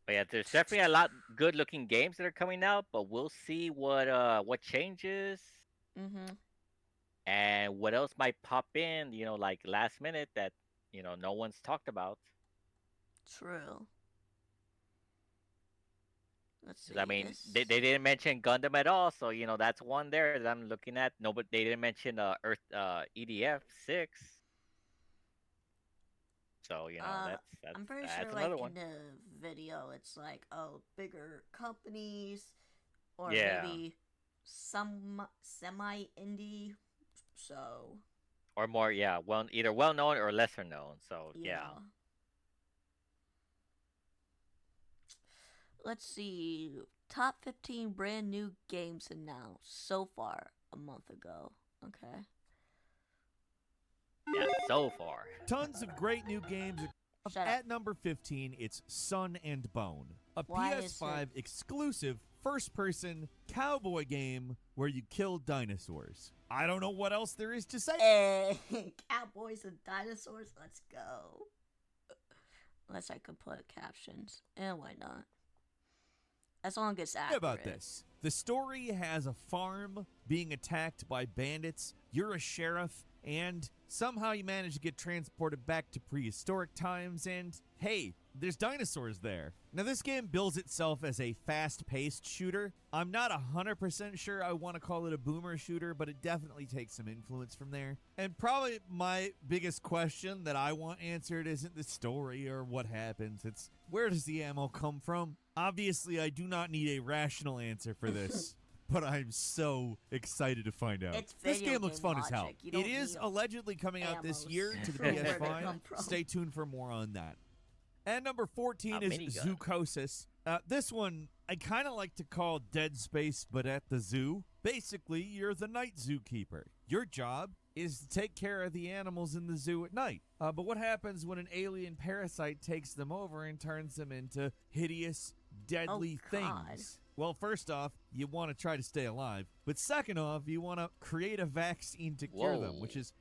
C: But yeah, there's definitely a lot good looking games that are coming out, but we'll see what changes.
A: Mm-hmm.
C: And what else might pop in, like last minute that, no one's talked about.
A: True. Let's see.
C: I mean, they didn't mention Gundam at all, so that's one there that I'm looking at. No, but they didn't mention Earth EDF 6. So that's
A: I'm pretty
C: that's
A: sure,
C: another
A: like
C: one.
A: in the video, it's like, oh, bigger companies, or
C: Yeah.
A: maybe some semi-indie. So.
C: Or more, yeah, either well known or lesser known. So yeah.
A: Let's see. Top 15 brand new games announced so far a month ago. Okay.
C: Yeah, so far.
I: Tons of great new games. At number 15, it's Sun and Bone, a PS5 exclusive first-person cowboy game where you kill dinosaurs. I don't know what else there is to say.
A: Hey, cowboys and dinosaurs, let's go. Unless I could put captions. And why not? As long as accurate.
I: How about this? The story has a farm being attacked by bandits. You're a sheriff, and somehow you manage to get transported back to prehistoric times, and hey, there's dinosaurs there. Now, this game bills itself as a fast-paced shooter. I'm not 100% sure I want to call it a boomer shooter, but it definitely takes some influence from there. And probably my biggest question that I want answered isn't the story or what happens. It's, where does the ammo come from? Obviously, I do not need a rational answer for this. But I'm so excited to find out. This game looks fun as hell. It is allegedly coming out this year to the PS5. Stay tuned for more on that. And number 14 is Zoocosis. This one, I kind of like to call Dead Space, but at the zoo. Basically, you're the night zookeeper. Your job is to take care of the animals in the zoo at night. But what happens when an alien parasite takes them over and turns them into hideous, deadly things? Well, first off, you want to try to stay alive. But second off, you want to create a vaccine to cure them, which is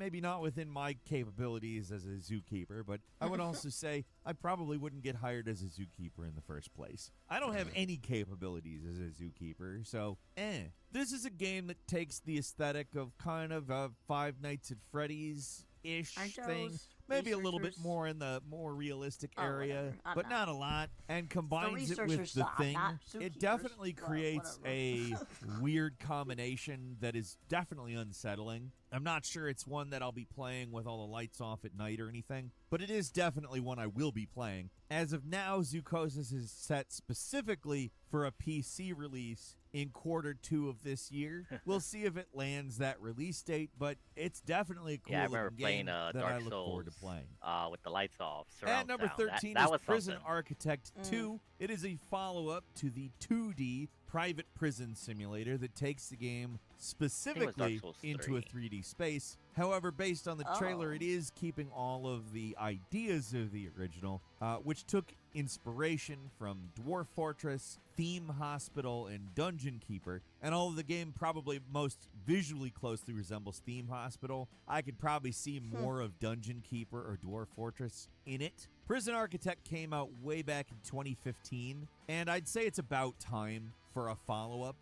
I: maybe not within my capabilities as a zookeeper, but I would also say I probably wouldn't get hired as a zookeeper in the first place. I don't have any capabilities as a zookeeper, so This is a game that takes the aesthetic of kind of a Five Nights at Freddy's-ish thing. Maybe a little bit more in the more realistic area, but not a lot, and combines it with the thing. It definitely creates a weird combination that is definitely unsettling. I'm not sure it's one that I'll be playing with all the lights off at night or anything, but it is definitely one I will be playing. As of now, Zoocosis is set specifically for a PC release in Q2 of this year. We'll see if it lands that release date, but it's definitely a cool
C: I remember
I: game
C: playing
I: that
C: Dark
I: I look forward to
C: Souls
I: playing.
C: with the lights off.
I: At number
C: sound.
I: 13
C: that
I: is
C: was
I: Prison
C: something.
I: Architect 2. It is a follow-up to the 2D private prison simulator that takes the game specifically
C: Souls
I: into a 3D space. However, based on the trailer, it is keeping all of the ideas of the original, which took inspiration from Dwarf Fortress, Theme Hospital, and Dungeon Keeper. And although the game probably most visually closely resembles Theme Hospital, I could probably see more of Dungeon Keeper or Dwarf Fortress in it. Prison Architect came out way back in 2015, and I'd say it's about time for a follow-up.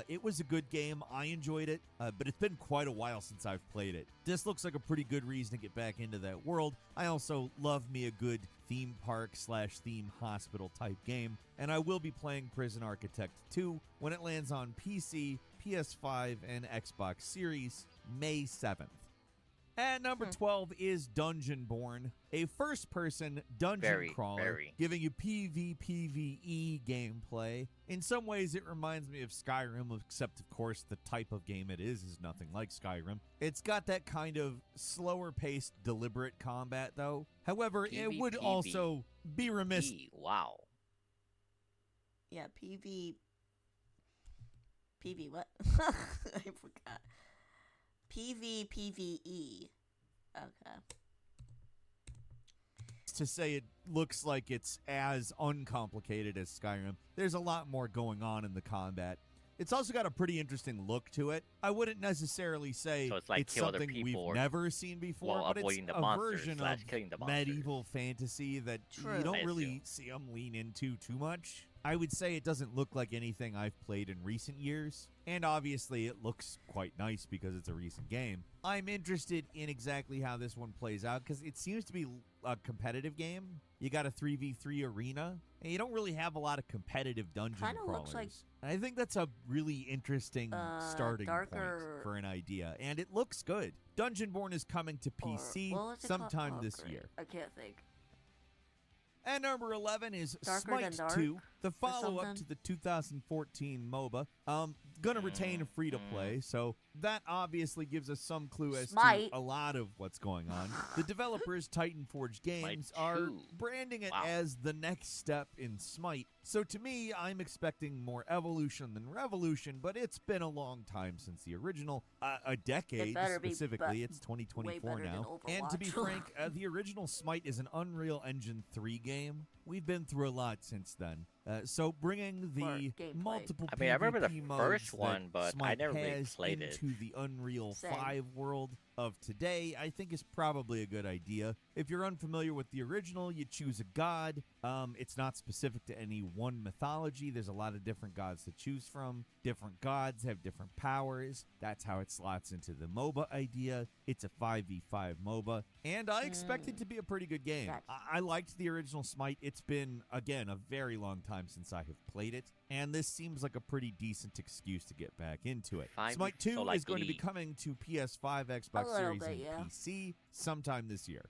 I: It was a good game. I enjoyed it, but it's been quite a while since I've played it. This looks like a pretty good reason to get back into that world. I also love me a good theme park / theme hospital type game, and I will be playing Prison Architect 2 when it lands on PC, PS5, and Xbox Series May 7th. At number 12 is Dungeonborn, a first-person dungeon crawler giving you PvPvE gameplay. In some ways, it reminds me of Skyrim, except, of course, the type of game it is nothing like Skyrim. It's got that kind of slower-paced, deliberate combat, though. However, it would also be remiss...
C: Wow.
A: Yeah, PV what? I forgot. PvPvE. Okay.
I: To say it looks like it's as uncomplicated as Skyrim. There's a lot more going on in the combat. It's also got a pretty interesting look to it. I wouldn't necessarily say
C: So it's like kill other
I: something we've
C: people
I: never seen before,
C: while
I: but it's
C: avoiding the
I: a
C: monsters
I: version
C: / killing the
I: of
C: monsters.
I: medieval fantasy that
A: True.
I: you don't
C: I
I: really
C: assume.
I: see them lean into too much. I would say it doesn't look like anything I've played in recent years, and obviously it looks quite nice because it's a recent game. I'm interested in exactly how this one plays out because it seems to be a competitive game. You got a 3v3 arena, and you don't really have a lot of competitive dungeon
A: Kinda
I: crawlers.
A: looks like
I: And I think that's a really interesting starting point for an idea, and it looks good. Dungeonborn is coming to PC
A: what was it
I: sometime
A: called?
I: this
A: Great.
I: year.
A: I can't think.
I: And number 11 is
A: Darker
I: Smite
A: Than Dark
I: 2, the follow-up
A: something?
I: to the 2014 MOBA. Gonna retain free-to-play, so that obviously gives us some clue as
A: Smite.
I: to a lot of what's going on. The developers, Titan Forge Games, are
C: 2.
I: branding it
C: Wow.
I: as the next step in Smite. So to me, I'm expecting more evolution than revolution, but it's been a long time since the original. A decade,
A: better be
I: specifically. It's
A: way
I: 2024
A: better than
I: now. And to be
A: Overwatch.
I: frank, the original Smite is an Unreal Engine 3 game. We've been through a lot since then. So bringing the
A: gameplay.
I: multiple
C: I mean, I remember the
I: PvP modes
C: first
I: that
C: one, but I
I: Smite
C: never really
I: has
C: played it.
I: into the Unreal
A: Same.
I: 5 world of today, I think is probably a good idea. If you're unfamiliar with the original, you choose a god. It's not specific to any one mythology. There's a lot of different gods to choose from. Different gods have different powers. That's how it slots into the MOBA idea. It's a 5v5 MOBA, and I expect it to be a pretty good game. I liked the original Smite. It's been, again, a very long time since I have played it, and this seems like a pretty decent excuse to get back into it.
C: 5v,
I: Smite 2
C: so like
I: is going to be
C: League.
I: coming to PS5, Xbox
A: little
I: Series,
A: bit,
I: and
A: yeah.
I: PC sometime this year.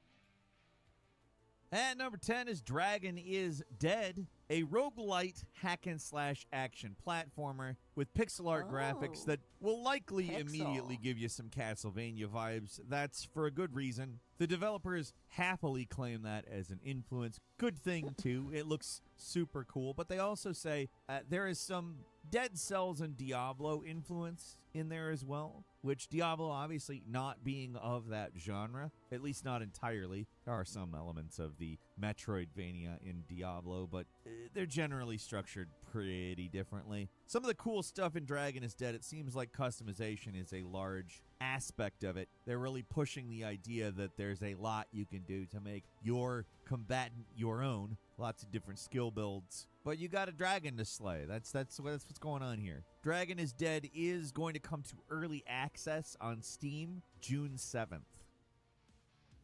I: At number 10 is Dragon is Dead, a roguelite hack-and-slash action platformer with pixel art graphics that will likely immediately give you some Castlevania vibes. That's for a good reason. The developers happily claim that as an influence. Good thing, too. It looks super cool, but they also say there is some Dead Cells and Diablo influence in there as well, which Diablo obviously not being of that genre, at least not entirely. There are some elements of the Metroidvania in Diablo, but they're generally structured pretty differently. Some of the cool stuff in Dragon is Dead, it seems like customization is a large aspect of it. They're really pushing the idea that there's a lot you can do to make your combatant your own. Lots of different skill builds. But you got a dragon to slay. That's what's going on here. Dragon is Dead is going to come to early access on Steam June 7th.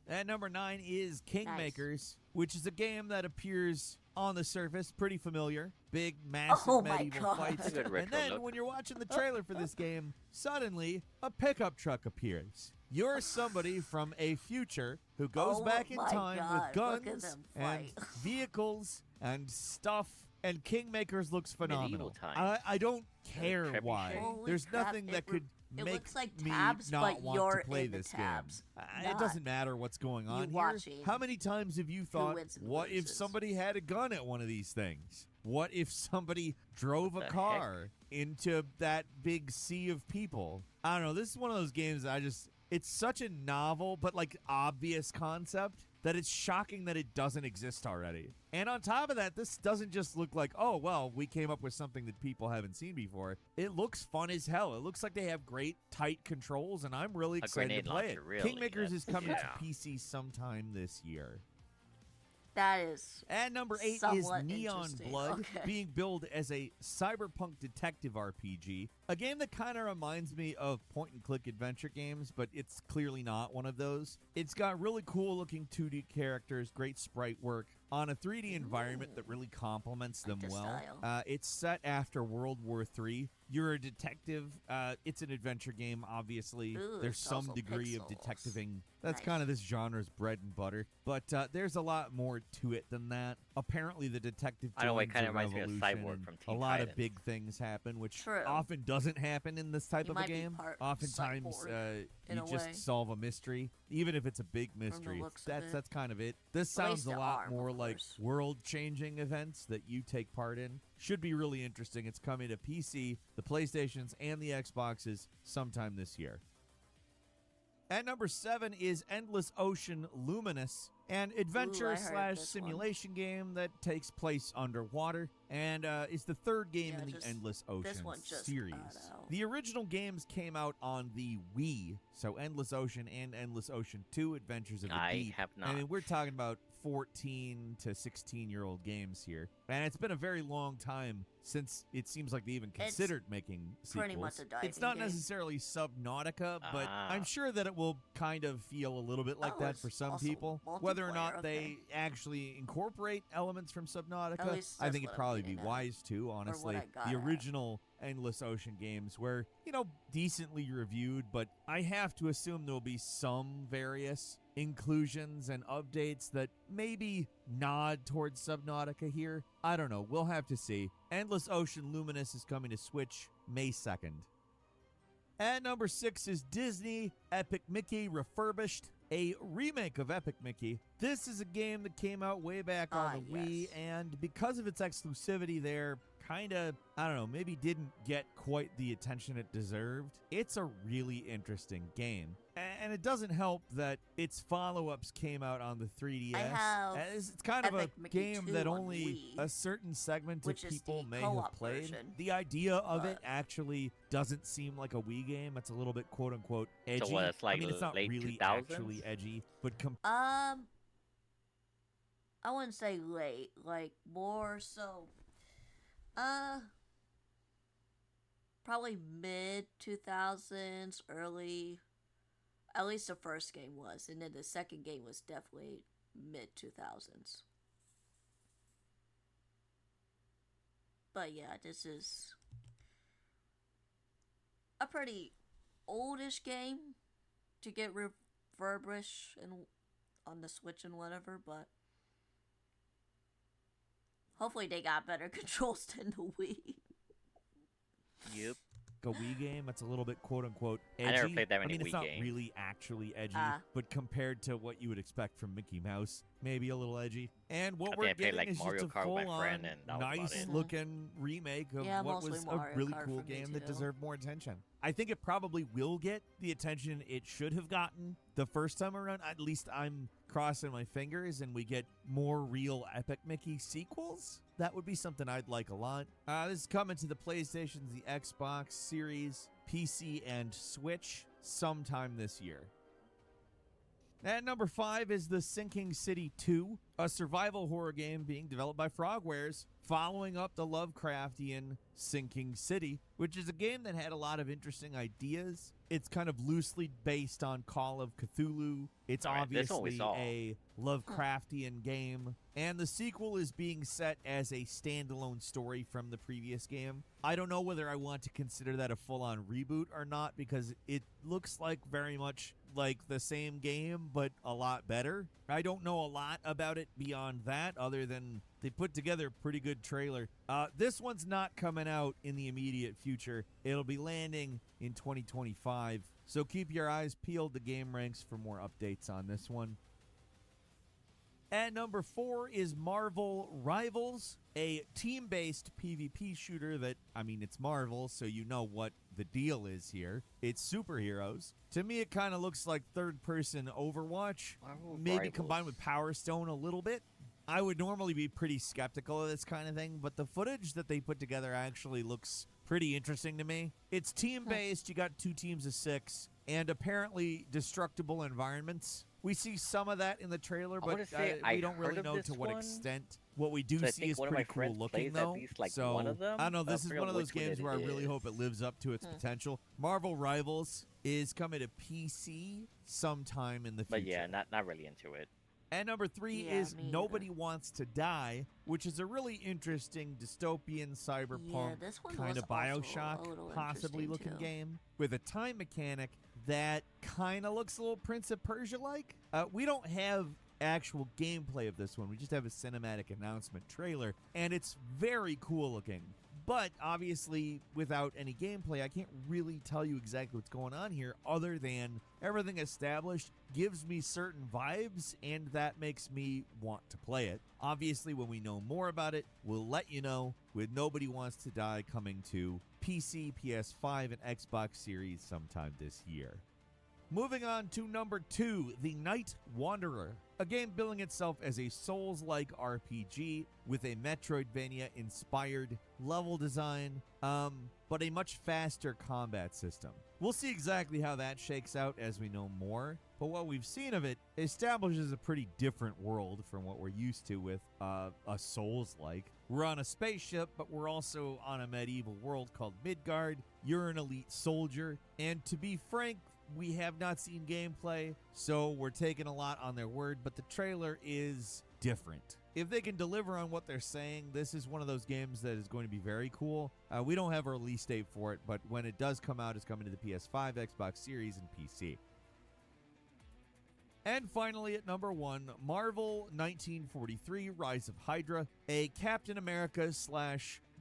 I: At number 9 is Kingmakers, which is a game that appears on the surface pretty familiar. Big, massive medieval fights. And then when you're watching the trailer for this game, suddenly a pickup truck appears. You're somebody from a future who goes back in time with guns and vehicles and stuff, and Kingmakers looks phenomenal. I don't care why. There's nothing that could
A: it
I: make
A: looks like
I: me
A: tabs,
I: not
A: but
I: want
A: you're
I: to play
A: in
I: this
A: the tabs.
I: game. It doesn't matter what's going on here.
A: watching
I: How many times have you thought,
A: wins and
I: what if
A: loses.
I: somebody had a gun at one of these things? What if somebody drove a car into that big sea of people? I don't know. This is one of those games that it's such a novel but like obvious concept that it's shocking that it doesn't exist already. And on top of that, this doesn't just look like, oh, well, we came up with something that people haven't seen before. It looks fun as hell. It looks like they have great, tight controls, and I'm really excited to play it.
C: Really.
I: Kingmakers is coming to PC sometime this year.
A: That is.
I: And number 8 is
A: somewhat
I: Neon
A: interesting.
I: Blood,
A: Okay.
I: being billed as a cyberpunk detective RPG. A game that kind of reminds me of point-and-click adventure games, but it's clearly not one of those. It's got really cool-looking 2D characters, great sprite work, on a 3D environment that really complements them well. It's set after World War III. You're a detective. It's an adventure game, obviously.
A: Ooh,
I: There's
A: it's
I: some
A: also
I: degree of
A: pixels.
I: detectiving. That's
A: Nice.
I: kind of this genre's bread and butter. But there's a lot more to it than that. Apparently, the detective
C: I know, it
I: joins
C: kinda
I: a
C: reminds me of
I: revolution,
C: Cyborg
I: and
C: from
I: a
C: Teen
I: lot of
C: Titans.
I: big things happen, which
A: True.
I: often doesn't happen in this type
A: You
I: of a
A: might be
I: game.
A: part
I: Oftentimes,
A: cyborg, in
I: you
A: a
I: just
A: way.
I: solve a mystery, even if it's a big mystery.
A: looks of
I: That's
A: it.
I: that's kind of it. This
A: At least
I: sounds a
A: the
I: lot
A: arm,
I: more
A: of
I: like
A: course.
I: world-changing events that you take part in. Should be really interesting. It's coming to PC, the PlayStations, and the Xboxes sometime this year. At number 7 is Endless Ocean Luminous, an adventure slash simulation game that takes place underwater, and is the third game in the Endless Ocean
A: one just
I: series.
A: got out.
I: The original games came out on the Wii, so Endless Ocean and Endless Ocean 2 Adventures of the
C: I
I: Deep.
C: have not.
I: I mean, we're talking about 14 to 16-year-old games here. And it's been a very long time since it seems like they even considered making sequels.
A: pretty much a diving
I: It's not
A: game.
I: necessarily Subnautica, but
C: Ah.
I: I'm sure that it will kind of feel a little bit like
A: Oh,
I: that
A: it's
I: for some
A: also
I: people. Whether or not
A: multiplayer,
I: they actually incorporate elements from Subnautica,
A: least
I: I
A: that's
I: think it'd
A: what I'm
I: probably be
A: getting at.
I: wise to, honestly.
A: I got
I: The
A: at.
I: original Endless Ocean games were, decently reviewed, but I have to assume there'll be some various inclusions and updates that maybe nod towards Subnautica here. I don't know. We'll have to see. Endless Ocean Luminous is coming to Switch May 2nd. At number 6 is Disney Epic Mickey Refurbished, a remake of Epic Mickey. This is a game that came out way back on the Wii, and because of its exclusivity there, kind of, I don't know, maybe didn't get quite the attention it deserved. It's a really interesting game. And it doesn't help that its follow-ups came out on the 3DS. It's kind of a
A: Epic Mickey
I: game
A: 2
I: that
A: on
I: only
A: Wii,
I: a certain segment of
A: which is
I: people
A: the
I: may have
A: co-op
I: played.
A: version,
I: The idea of it
A: but-
I: actually doesn't seem like a Wii game. It's a little bit quote-unquote edgy.
C: So what, it's like
I: I mean, it's not
C: late
I: really
C: 2000s?
I: actually edgy, but
A: I wouldn't say late, like more so. Probably mid 2000s, early. At least the first game was, and then the second game was definitely mid 2000s. But yeah, this is a pretty oldish game to get refurbished and on the Switch and whatever, but hopefully they got better controls than the Wii.
C: Yep.
I: a Wii game that's a little bit quote-unquote edgy.
C: I never played that many
I: I mean, it's
C: Wii
I: not
C: games.
I: really actually edgy,
A: Ah.
I: but compared to what you would expect from Mickey Mouse, maybe a little edgy. And what
C: I
I: we're
C: think I played,
I: getting
C: like,
I: is
C: Mario
I: just a
C: Kart with my
I: full-on,
C: friend, and that was about it.
I: nice-looking remake of
A: Yeah,
I: what
A: mostly
I: was a
A: Mario
I: really
A: Kart
I: cool
A: for me,
I: game that
A: too.
I: deserved more attention. I think it probably will get the attention it should have gotten the first time around. At least I'm crossing my fingers and we get more real Epic Mickey sequels. That would be something I'd like a lot. This is coming to the PlayStation, the Xbox Series, PC, and Switch sometime this year. At number 5 is The Sinking City 2, a survival horror game being developed by Frogwares, following up the Lovecraftian Sinking City, which is a game that had a lot of interesting ideas. It's kind of loosely based on Call of Cthulhu. It's obviously a Lovecraftian game, and the sequel is being set as a standalone story from the previous game. I don't know whether I want to consider that a full-on reboot or not, because it looks like very much like the same game, but a lot better. I don't know a lot about it beyond that, other than they put together a pretty good trailer. This one's not coming out in the immediate future. It'll be landing in 2025, so keep your eyes peeled to Game Ranks for more updates on this one. At number 4 is Marvel Rivals, a team-based PvP shooter that, I mean, it's Marvel, so you know what the deal is here. It's superheroes. To me, it kind of looks like third-person Overwatch, maybe combined with Power Stone a little bit. I would normally be pretty skeptical of this kind of thing, but the footage that they put together actually looks pretty interesting to me. It's team-based, you got 2 teams of 6, and apparently destructible environments. We see some of that in the trailer, but we don't really know to what extent. What we do see is pretty cool looking, though. So, I don't know, this is one of those games where I really hope it lives up to its potential. Marvel Rivals is coming to PC sometime in the future.
C: But yeah, not really into it.
I: And number 3 is Nobody Wants to Die, which is a really interesting dystopian cyberpunk kind of Bioshock possibly looking game with a time mechanic that kind of looks a little Prince of Persia-like. We don't have actual gameplay of this one. We just have a cinematic announcement trailer, and it's very cool looking. But obviously, without any gameplay, I can't really tell you exactly what's going on here, other than everything established gives me certain vibes, and that makes me want to play it. Obviously, when we know more about it, we'll let you know, with Nobody Wants to Die coming to PC, PS5, and Xbox Series sometime this year. Moving on to number 2, The Night Wanderer, a game billing itself as a Souls-like RPG with a Metroidvania-inspired level design, but a much faster combat system. We'll see exactly how that shakes out as we know more, but what we've seen of it establishes a pretty different world from what we're used to with a Souls-like. We're on a spaceship, but we're also on a medieval world called Midgard. You're an elite soldier, and to be frank, we have not seen gameplay, so we're taking a lot on their word, but the trailer is different. If they can deliver on what they're saying, this is one of those games that is going to be very cool. We don't have a release date for it, but when it does come out, it's coming to the PS5, Xbox Series, and PC. And finally, at number 1, Marvel 1943 Rise of Hydra, a Captain America /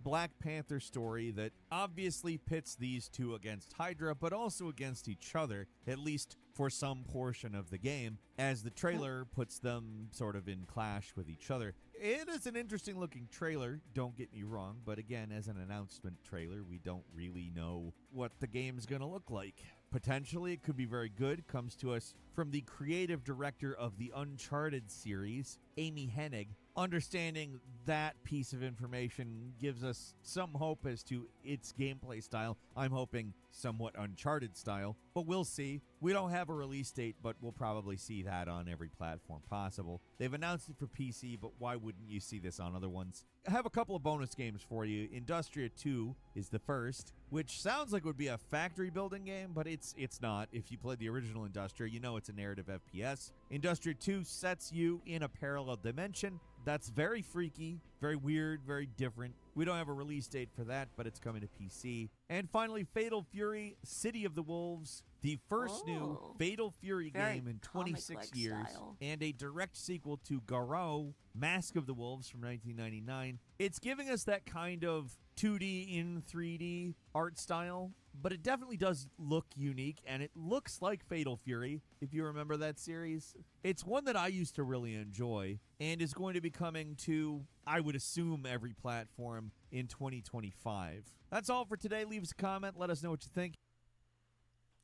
I: Black Panther story that obviously pits these two against Hydra, but also against each other, at least for some portion of the game, as the trailer puts them sort of in clash with each other. It is an interesting looking trailer, don't get me wrong, but again, as an announcement trailer, we don't really know what the game's gonna look like. Potentially, it could be very good. Comes to us from the creative director of the Uncharted series, Amy Hennig. Understanding that piece of information gives us some hope as to its gameplay style. I'm hoping somewhat Uncharted style, but we'll see. We don't have a release date, but we'll probably see that on every platform possible. They've announced it for PC, but why wouldn't you see this on other ones? I have a couple of bonus games for you. Industria 2 is the first, which sounds like it would be a factory building game, but it's not. If you played the original Industria, you know it's a narrative FPS. Industria 2 sets you in a parallel dimension. That's very freaky, very weird, very different. We don't have a release date for that, but it's coming to PC. And finally, Fatal Fury, City of the Wolves, the first new Fatal Fury game in 26 years, and a direct sequel to Garou, Mask of the Wolves from 1999. It's giving us that kind of 2D in 3D art style, but it definitely does look unique, and it looks like Fatal Fury, if you remember that series. It's one that I used to really enjoy, and is going to be coming to, I would assume, every platform in 2025. That's all for today. Leave us a comment. Let us know what you think.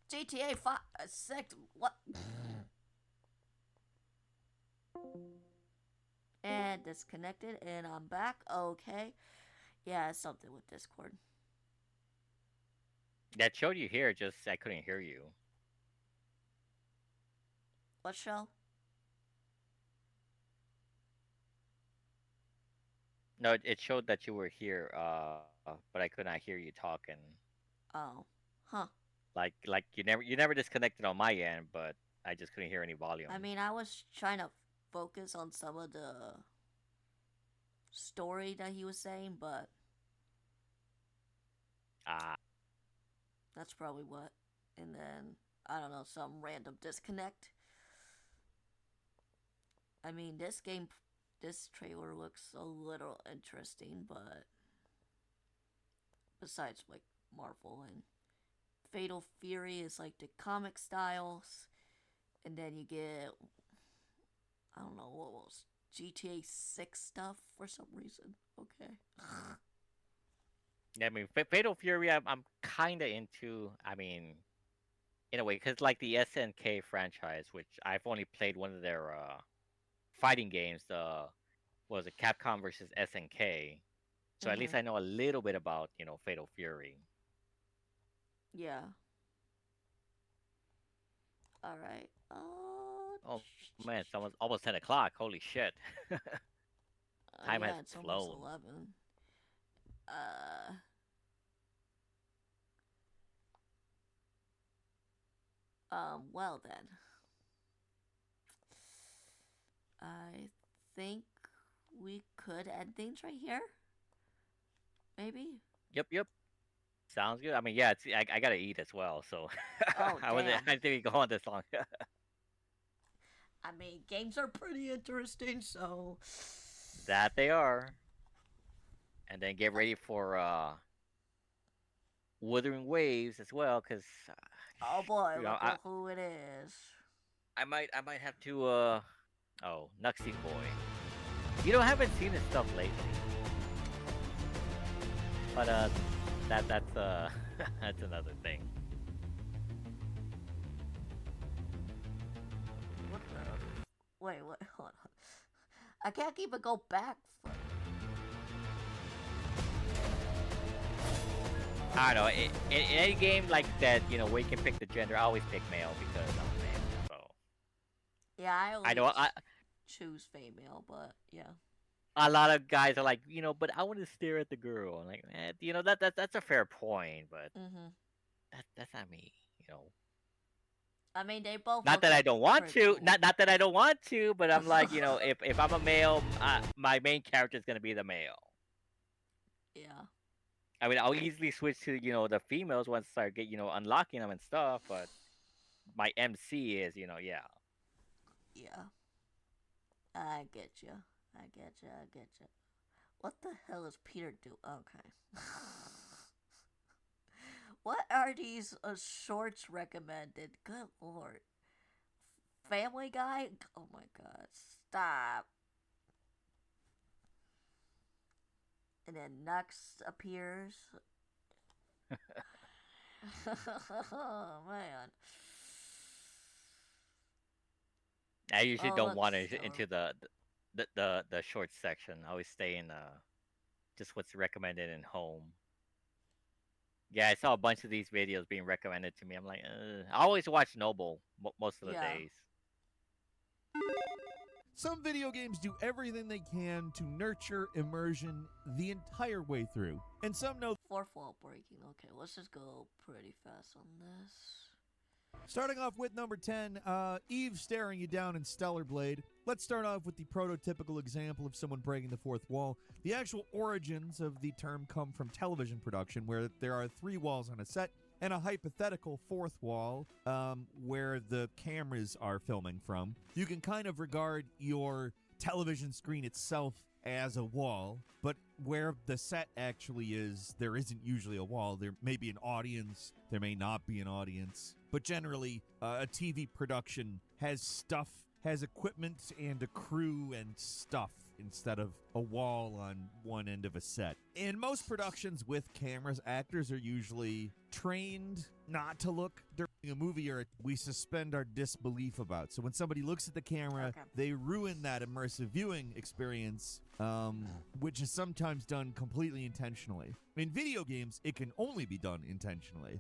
A: GTA 5, 6, what? And disconnected, and I'm back. Okay. Yeah, something with Discord.
C: That showed you here, just I couldn't hear you.
A: What show?
C: No, it showed that you were here, but I could not hear you talking.
A: Oh, huh.
C: Like you never disconnected on my end, but I just couldn't hear any volume.
A: I mean, I was trying to focus on some of the story that he was saying, but that's probably what. And then I don't know, some random disconnect. I mean, this trailer looks a little interesting, but besides like Marvel and Fatal Fury is like the comic styles, and then you get I don't know what was GTA 6 stuff for some reason. Okay.
C: Yeah, I mean, Fatal Fury, I'm kind of into. I mean, in a way, because like the SNK franchise, which I've only played one of their fighting games, the what was it, Capcom versus SNK. So at least I know a little bit about Fatal Fury.
A: Yeah. All right.
C: Oh man, it's almost 10 o'clock. Holy shit! Time has
A: Yeah, it's almost
C: flown.
A: 11. Well then. I think we could end things right here. Maybe.
C: Yep. Sounds good. I mean, yeah, I gotta eat as well, so
A: Oh,
C: I wasn't.
A: damn.
C: I didn't go on this long.
A: I mean, games are pretty interesting, so.
C: That they are. And then get ready for Wuthering Waves as well, because
A: Oh boy,
C: you know
A: look at who it is.
C: I might have to oh, Nuxie Boy. I haven't seen his stuff lately. But that's that's another thing.
A: What the? Wait, what? Hold on. I can't even go back.
C: I don't know. In any game like that, where you can pick the gender, I always pick male because I'm a man. So.
A: Yeah, I always
C: know.
A: choose female, but yeah.
C: A lot of guys are like, but I want to stare at the girl. I'm like, that's a fair point, but that's not me.
A: I mean, they both.
C: Not that I don't want to. Cool. Not that I don't want to, but I'm like, if I'm a male, my main character is gonna be the male.
A: Yeah.
C: I mean, I'll easily switch to the females once I start get unlocking them and stuff, but my MC is yeah.
A: Yeah. I get you. What the hell is Peter do? Okay. What are these shorts recommended? Good lord. Family Guy? Oh my god. Stop. And then Nux appears. Oh man.
C: I usually don't want to into the short section. I always stay in just what's recommended in home. Yeah, I saw a bunch of these videos being recommended to me. I'm like, I always watch Noble most of the days.
I: Some video games do everything they can to nurture immersion the entire way through. And some know...
A: Fourth wall breaking. Okay, let's just go pretty fast on this.
I: Starting off with number 10, Eve staring you down in Stellar Blade. Let's start off with the prototypical example of someone breaking the fourth wall. The actual origins of the term come from television production, where there are 3 walls on a set and a hypothetical fourth wall where the cameras are filming from. You can kind of regard your television screen itself as a wall, but where the set actually is, there isn't usually a wall. There may be an audience, there may not be an audience, but generally a TV production has equipment and a crew and stuff instead of a wall on one end of a set. In most productions with cameras, actors are usually trained not to look during a movie, or we suspend our disbelief about. So when somebody looks at the camera, they ruin that immersive viewing experience which is sometimes done completely intentionally. In video games, it can only be done intentionally.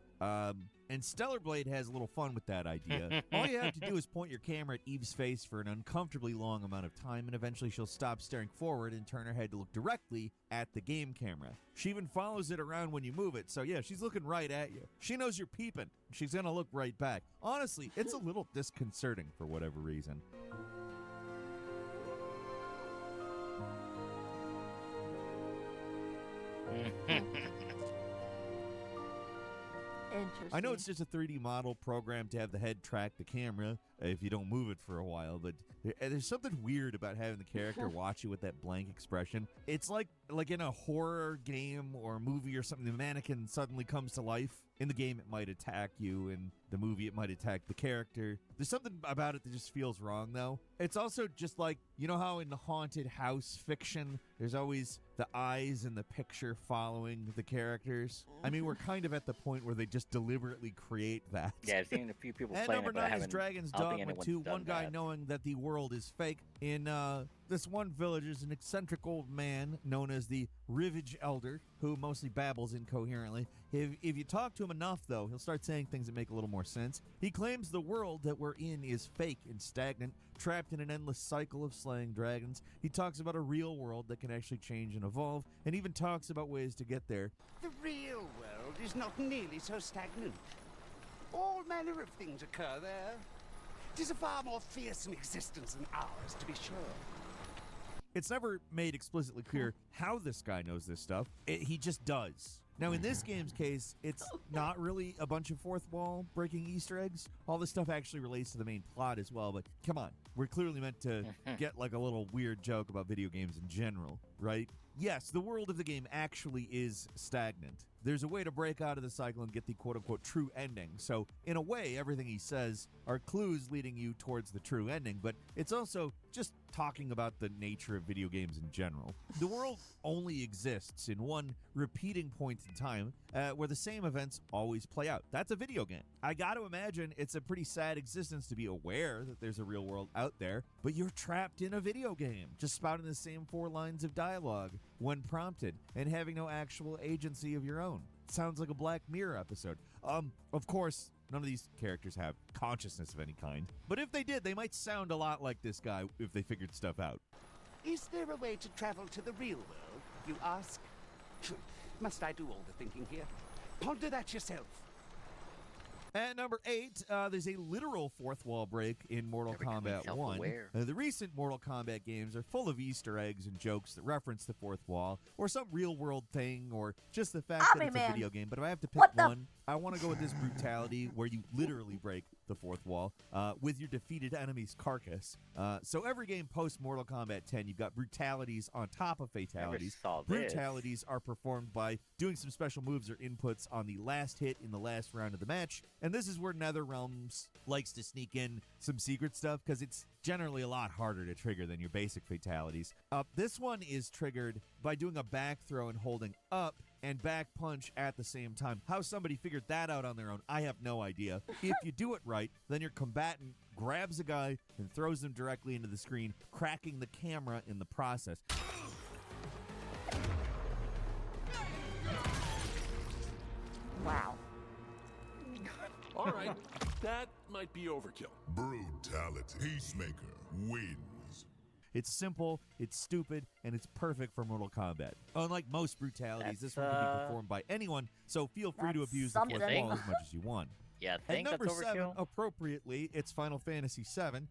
I: And Stellar Blade has a little fun with that idea. All you have to do is point your camera at Eve's face for an uncomfortably long amount of time, and eventually she'll stop staring forward and turn her head to look directly at the game camera. She even follows it around when you move it, so yeah, she's looking right at you. She knows you're peeping. She's gonna look right back. Honestly, it's a little disconcerting for whatever reason.
A: Interesting.
I: I know it's just a 3D model programmed to have the head track the camera if you don't move it for a while, but there's something weird about having the character watch you with that blank expression. It's like in a horror game or movie or something, the mannequin suddenly comes to life. In the game, it might attack you. In the movie, it might attack the character. There's something about it that just feels wrong, though. It's also just like, you know how in the haunted house fiction, there's always the eyes in the picture following the characters? I mean, we're kind of at the point where they just deliberately create that.
C: Yeah, I've seen a few people
I: and
C: playing
I: number
C: it, but
I: 9 is Dragon's Dogma 2. One guy knowing that the world is fake. In this one village is an eccentric old man known as the Rivage Elder, who mostly babbles incoherently. If you talk to him enough, though, he'll start saying things that make a little more sense. He claims the world that we're in is fake and stagnant, trapped in an endless cycle of slaying dragons. He talks about a real world that can actually change and evolve, and even talks about ways to get there.
F: The real world is not nearly so stagnant. All manner of things occur there. It is a far more fearsome existence than ours, to be sure.
I: It's never made explicitly clear how this guy knows this stuff. He just does. Now, in this game's case, it's not really a bunch of fourth wall breaking Easter eggs. All this stuff actually relates to the main plot as well, but come on. We're clearly meant to get like a little weird joke about video games in general, right? Yes, the world of the game actually is stagnant. There's a way to break out of the cycle and get the quote-unquote true ending. So, in a way, everything he says are clues leading you towards the true ending, but it's also just talking about the nature of video games in general. The world only exists in one repeating point in time where the same events always play out. That's a video game. I got to imagine it's a pretty sad existence to be aware that there's a real world out there, but you're trapped in a video game, just spouting the same 4 lines of dialogue when prompted and having no actual agency of your own. Sounds like a Black Mirror episode. Of course, none of these characters have consciousness of any kind, but if they did, they might sound a lot like this guy if they figured stuff out.
F: Is there a way to travel to the real world, you ask? Must I do all the thinking here? Ponder that yourself.
I: At number 8, there's a literal fourth wall break in Mortal Kombat 1. The recent Mortal Kombat games are full of Easter eggs and jokes that reference the fourth wall, or some real-world thing, or just the fact that it's a video game. But if I have to pick one, I want to go with this brutality where you literally break the fourth wall with your defeated enemy's carcass. So every game post-Mortal Kombat 10, you've got brutalities on top of fatalities. Brutalities are performed by doing some special moves or inputs on the last hit in the last round of the match. And this is where NetherRealms likes to sneak in some secret stuff because it's generally a lot harder to trigger than your basic fatalities. This one is triggered by doing a back throw and holding up and back punch at the same time. How somebody figured that out on their own, I have no idea. If you do it right, then your combatant grabs a guy and throws them directly into the screen, cracking the camera in the process.
A: Wow.
J: All right, that might be overkill.
S: Brutality. Peacemaker wins.
I: It's simple, it's stupid, and it's perfect for Mortal Kombat. Unlike most brutalities, this one can be performed by anyone, so feel free to abuse the fourth wall as much as you want.
C: Yeah,
I: At number 7, appropriately, it's Final Fantasy VII,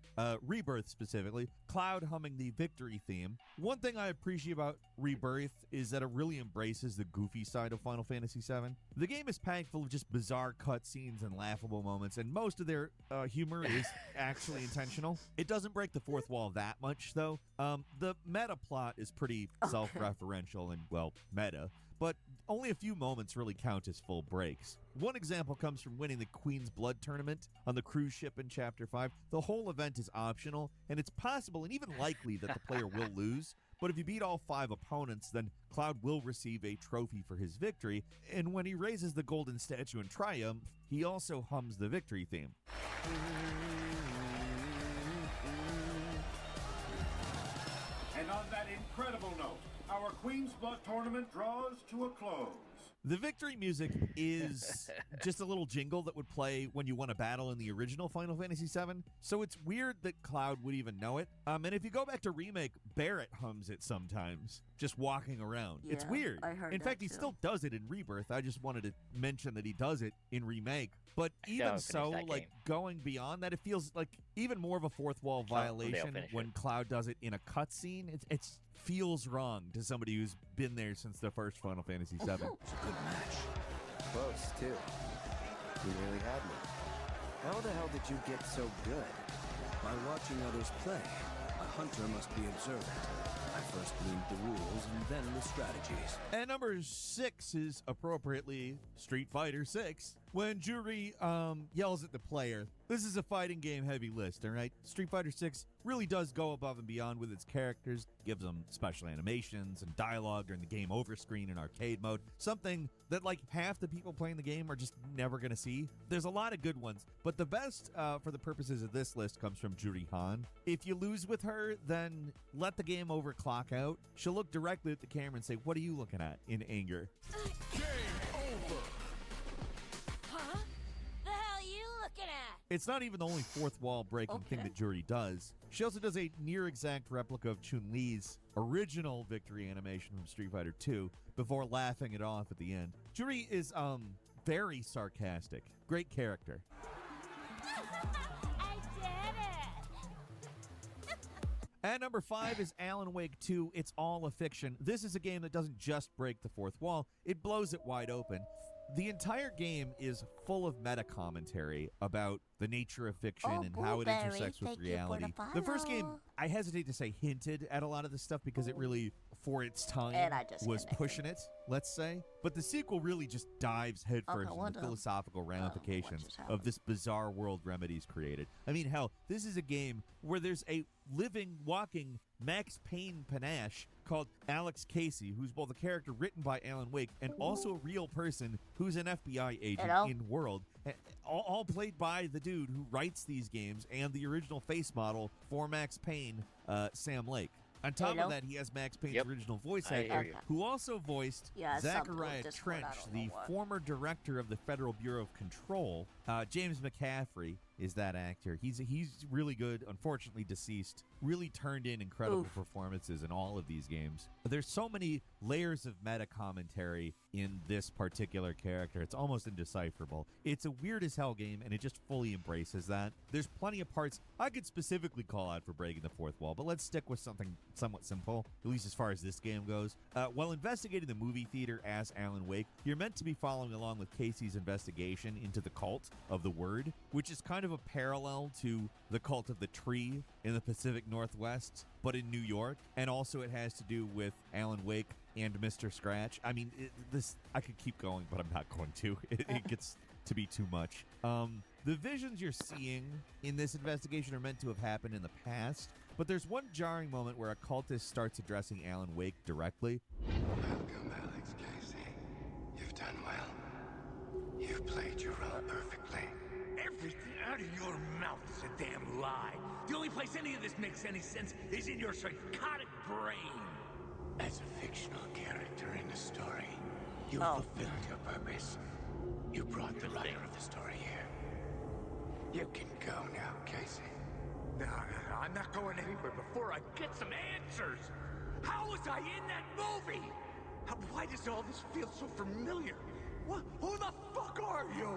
I: Rebirth specifically, Cloud humming the victory theme. One thing I appreciate about Rebirth is that it really embraces the goofy side of Final Fantasy VII. The game is packed full of just bizarre cutscenes and laughable moments, and most of their humor is actually intentional. It doesn't break the fourth wall that much, though. The meta plot is pretty self-referential and, well, meta. But only a few moments really count as full breaks. One example comes from winning the Queen's Blood tournament on the cruise ship in Chapter 5. The whole event is optional, and it's possible and even likely that the player will lose. But if you beat all 5 opponents, then Cloud will receive a trophy for his victory. And when he raises the golden statue in triumph, he also hums the victory theme.
K: And on that
E: incredible note, our Queen's Blood tournament draws to a close.
I: The victory music is just a little jingle that would play when you won a battle in the original Final Fantasy VII, so it's weird that Cloud would even know it. And if you go back to Remake, Barrett hums it sometimes, just walking around.
A: Yeah,
I: it's weird.
A: I heard
I: in
A: that
I: fact, he
A: too.
I: still does it in Rebirth. I just wanted to mention that he does it in Remake. But even so, like, going beyond that, it feels like even more of a fourth wall violation when Cloud does it in a cutscene. It feels wrong to somebody who's been there since the first Final Fantasy VII.
L: It's a good match. Close, too. You nearly had me. How the hell did you get so good? By watching others play. A hunter must be observant. I first gleaned the rules and then the strategies.
I: And number 6 is appropriately Street Fighter 6. When Juri yells at the player, this is a fighting game heavy list, all right? Street Fighter 6 really does go above and beyond with its characters, gives them special animations and dialogue during the game over screen in arcade mode, something that like half the people playing the game are just never going to see. There's a lot of good ones, but the best for the purposes of this list comes from Juri Han. If you lose with her, then let the game overclock out. She'll look directly at the camera and say, what are you looking at, in anger?
S: Game over.
B: Huh? The hell you looking at?
I: It's not even the only fourth wall breaking thing that Juri does. She also does a near exact replica of Chun-Li's original victory animation from Street Fighter 2 before laughing it off at the end. Juri is very sarcastic. Great character.
B: I did it!
I: At number 5 is Alan Wake 2. It's all a fiction. This is a game that doesn't just break the fourth wall, it blows it wide open. The entire game is full of meta commentary about the nature of fiction and how it intersects with reality. The first game, I hesitate to say hinted at a lot of this stuff because it really, for its time, was pushing it, let's say. But the sequel really just dives headfirst into the philosophical ramifications of this bizarre world Remedy's created. I mean, hell, this is a game where there's a living, walking Max Payne panache called Alex Casey, who's both a character written by Alan Wake and also a real person who's an FBI agent in world. All played by the dude who writes these games and the original face model for Max Payne, Sam Lake. On top of that, he has Max Payne's original voice actor, who also voiced Zachariah Trench, the former director of the Federal Bureau of Control. James McCaffrey is that actor. He's really good, unfortunately deceased. Really turned in incredible performances in all of these games. There's so many layers of meta commentary in this particular character. It's almost indecipherable. It's a weird as hell game, and it just fully embraces that. There's plenty of parts I could specifically call out for breaking the fourth wall, but let's stick with something somewhat simple, at least as far as this game goes. While investigating the movie theater as Alan Wake, you're meant to be following along with Casey's investigation into the cult of the Word, which is kind of a parallel to the cult of the Tree in the Pacific Northwest, but in New York. And also it has to do with Alan Wake and Mr. Scratch. I mean, I could keep going, but I'm not going to. It gets to be too much. The visions you're seeing in this investigation are meant to have happened in the past, but there's one jarring moment where a cultist starts addressing Alan Wake directly.
M: Welcome, Alex Casey. You've done well. You've played your role perfectly.
K: Everything out of your mouth is a damn lie. The only place any of this makes any sense is in your psychotic brain.
M: As a fictional character in a story, you fulfilled your purpose. You brought the writer of the story here. You can go now, Casey.
K: No, I'm not going anywhere before I get some answers. How was I in that movie? Why does all this feel so familiar? Who the fuck are you?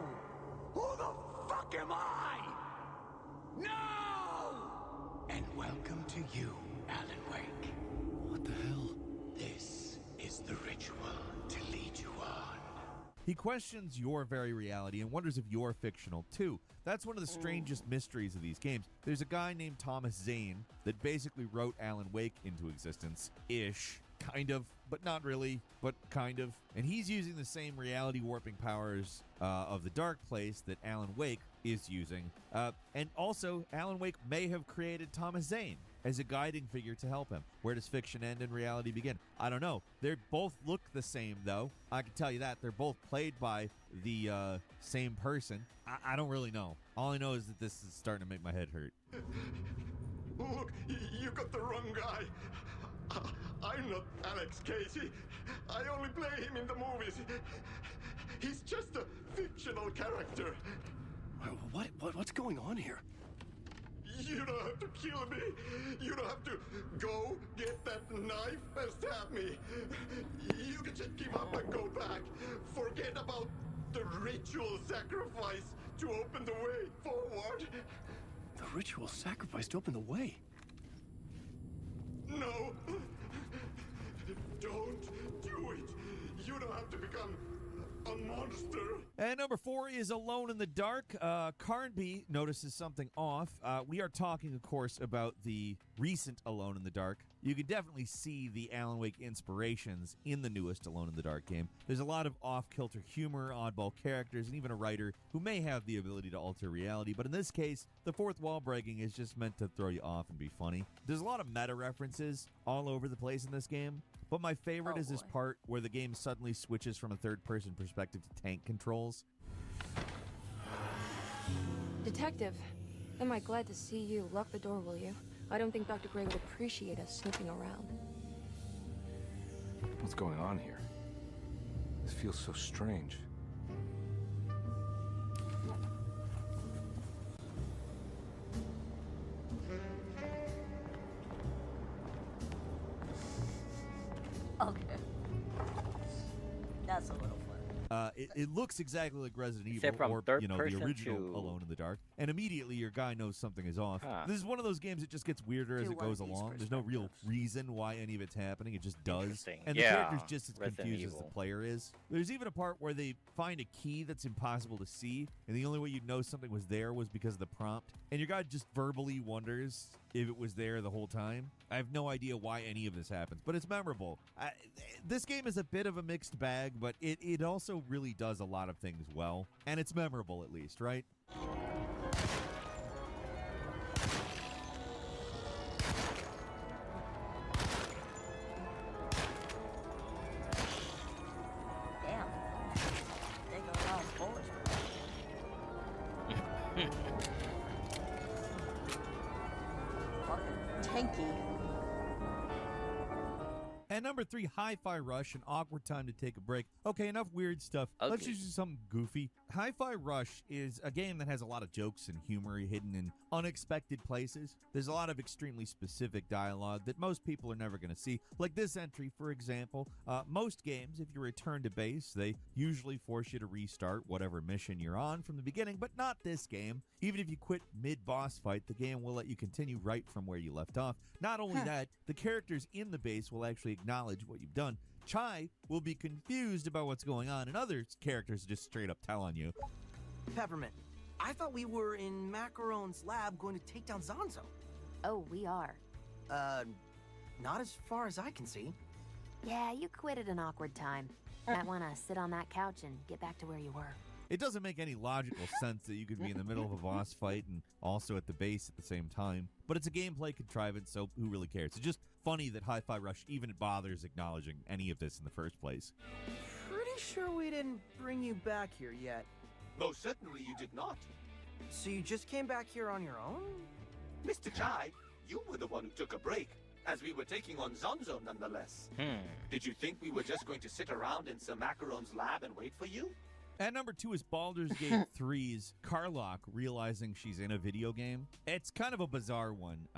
K: Who the fuck am I? No!
M: And welcome to you, Alan Wake.
U: What the hell?
M: This is the ritual to lead you on.
I: He questions your very reality and wonders if you're fictional too. That's one of the strangest mysteries of these games. There's a guy named Thomas Zane that basically wrote Alan Wake into existence-ish. Kind of, but not really, but kind of. And he's using the same reality warping powers of the Dark Place that Alan Wake is using. And also, Alan Wake may have created Thomas Zane as a guiding figure to help him. Where does fiction end and reality begin? I don't know. They both look the same, though. I can tell you that. They're both played by the same person. I don't really know. All I know is that this is starting to make my head hurt.
S: Look, you got the wrong guy.
D: I'm not Alex Casey. I only play him in the movies. He's just a fictional character.
S: What's going on here?
D: You don't have to kill me. You don't have to go get that knife and stab me. You can just give up and go back. Forget about the ritual sacrifice to open the way forward.
S: The ritual sacrifice to open the way?
D: No. Don't do it. You don't have to become a monster.
I: And number 4 is Alone in the Dark. Carnby notices something off. We are talking, of course, about the recent Alone in the Dark. You can definitely see the Alan Wake inspirations in the newest Alone in the Dark game. There's a lot of off-kilter humor, oddball characters, and even a writer who may have the ability to alter reality. But in this case, the fourth wall breaking is just meant to throw you off and be funny. There's a lot of meta references all over the place in this game. But my favorite is this part where the game suddenly switches from a third-person perspective to tank controls.
N: Detective, am I glad to see you. Lock the door, will you? I don't think Dr. Gray would appreciate us snooping around.
O: What's going on here? This feels so strange.
A: Okay. That's a little fun.
I: It looks exactly like Resident
C: Except
I: Evil
C: from
I: or,
C: third
I: the
C: person
I: original
C: to-
I: Alone in the Dark. And immediately your guy knows something is off.
C: Huh.
I: This is one of those games that just gets weirder as
A: Do
I: it
A: one of
I: goes
A: these
I: along. There's no real reason why any of it's happening. It just does.
C: Interesting.
I: And
C: Yeah,
I: the character's just as
C: Resident
I: confused as the
C: Evil.
I: player is. There's even a part where they find a key that's impossible to see, and the only way you'd know something was there was because of the prompt. And your guy just verbally wonders if it was there the whole time. I have no idea why any of this happens, but it's memorable. This game is a bit of a mixed bag, but it also really does a lot of things well. And it's memorable, at least, right?
A: Damn. They go all forward. Fucking tanky.
I: And number 3, Hi-Fi Rush, an awkward time to take a break. Okay, enough weird stuff. Let's
C: Ugly.
I: just do something goofy. Hi-Fi Rush is a game that has a lot of jokes and humor hidden in unexpected places. There's a lot of extremely specific dialogue that most people are never going to see. Like this entry, for example. Most games, if you return to base, they usually force you to restart whatever mission you're on from the beginning, but not this game. Even if you quit mid-boss fight, the game will let you continue right from where you left off. Not only that, the characters in the base will actually acknowledge what you've done. Chai will be confused about what's going on, and other characters just straight up tell on you.
Q: Peppermint, I thought we were in Macaron's lab going to take down Zonzo.
Y: Oh, we are.
Q: Not as far as I can see.
Y: Yeah, you quit at an awkward time. Might want to sit on that couch and get back to where you were.
I: It doesn't make any logical sense that you could be in the middle of a boss fight and also at the base at the same time. But it's a gameplay contrivance, so who really cares? It's just funny that Hi-Fi Rush even bothers acknowledging any of this in the first place.
Q: Pretty sure we didn't bring you back here yet.
K: Most certainly you did not.
Q: So you just came back here on your own?
K: Mr. Chai, you were the one who took a break, as we were taking on Zonzo nonetheless. Did you think we were just going to sit around in Sir Macaron's lab and wait for you?
I: And number 2 is Baldur's Gate 3's Karlach realizing she's in a video game. It's kind of a bizarre one.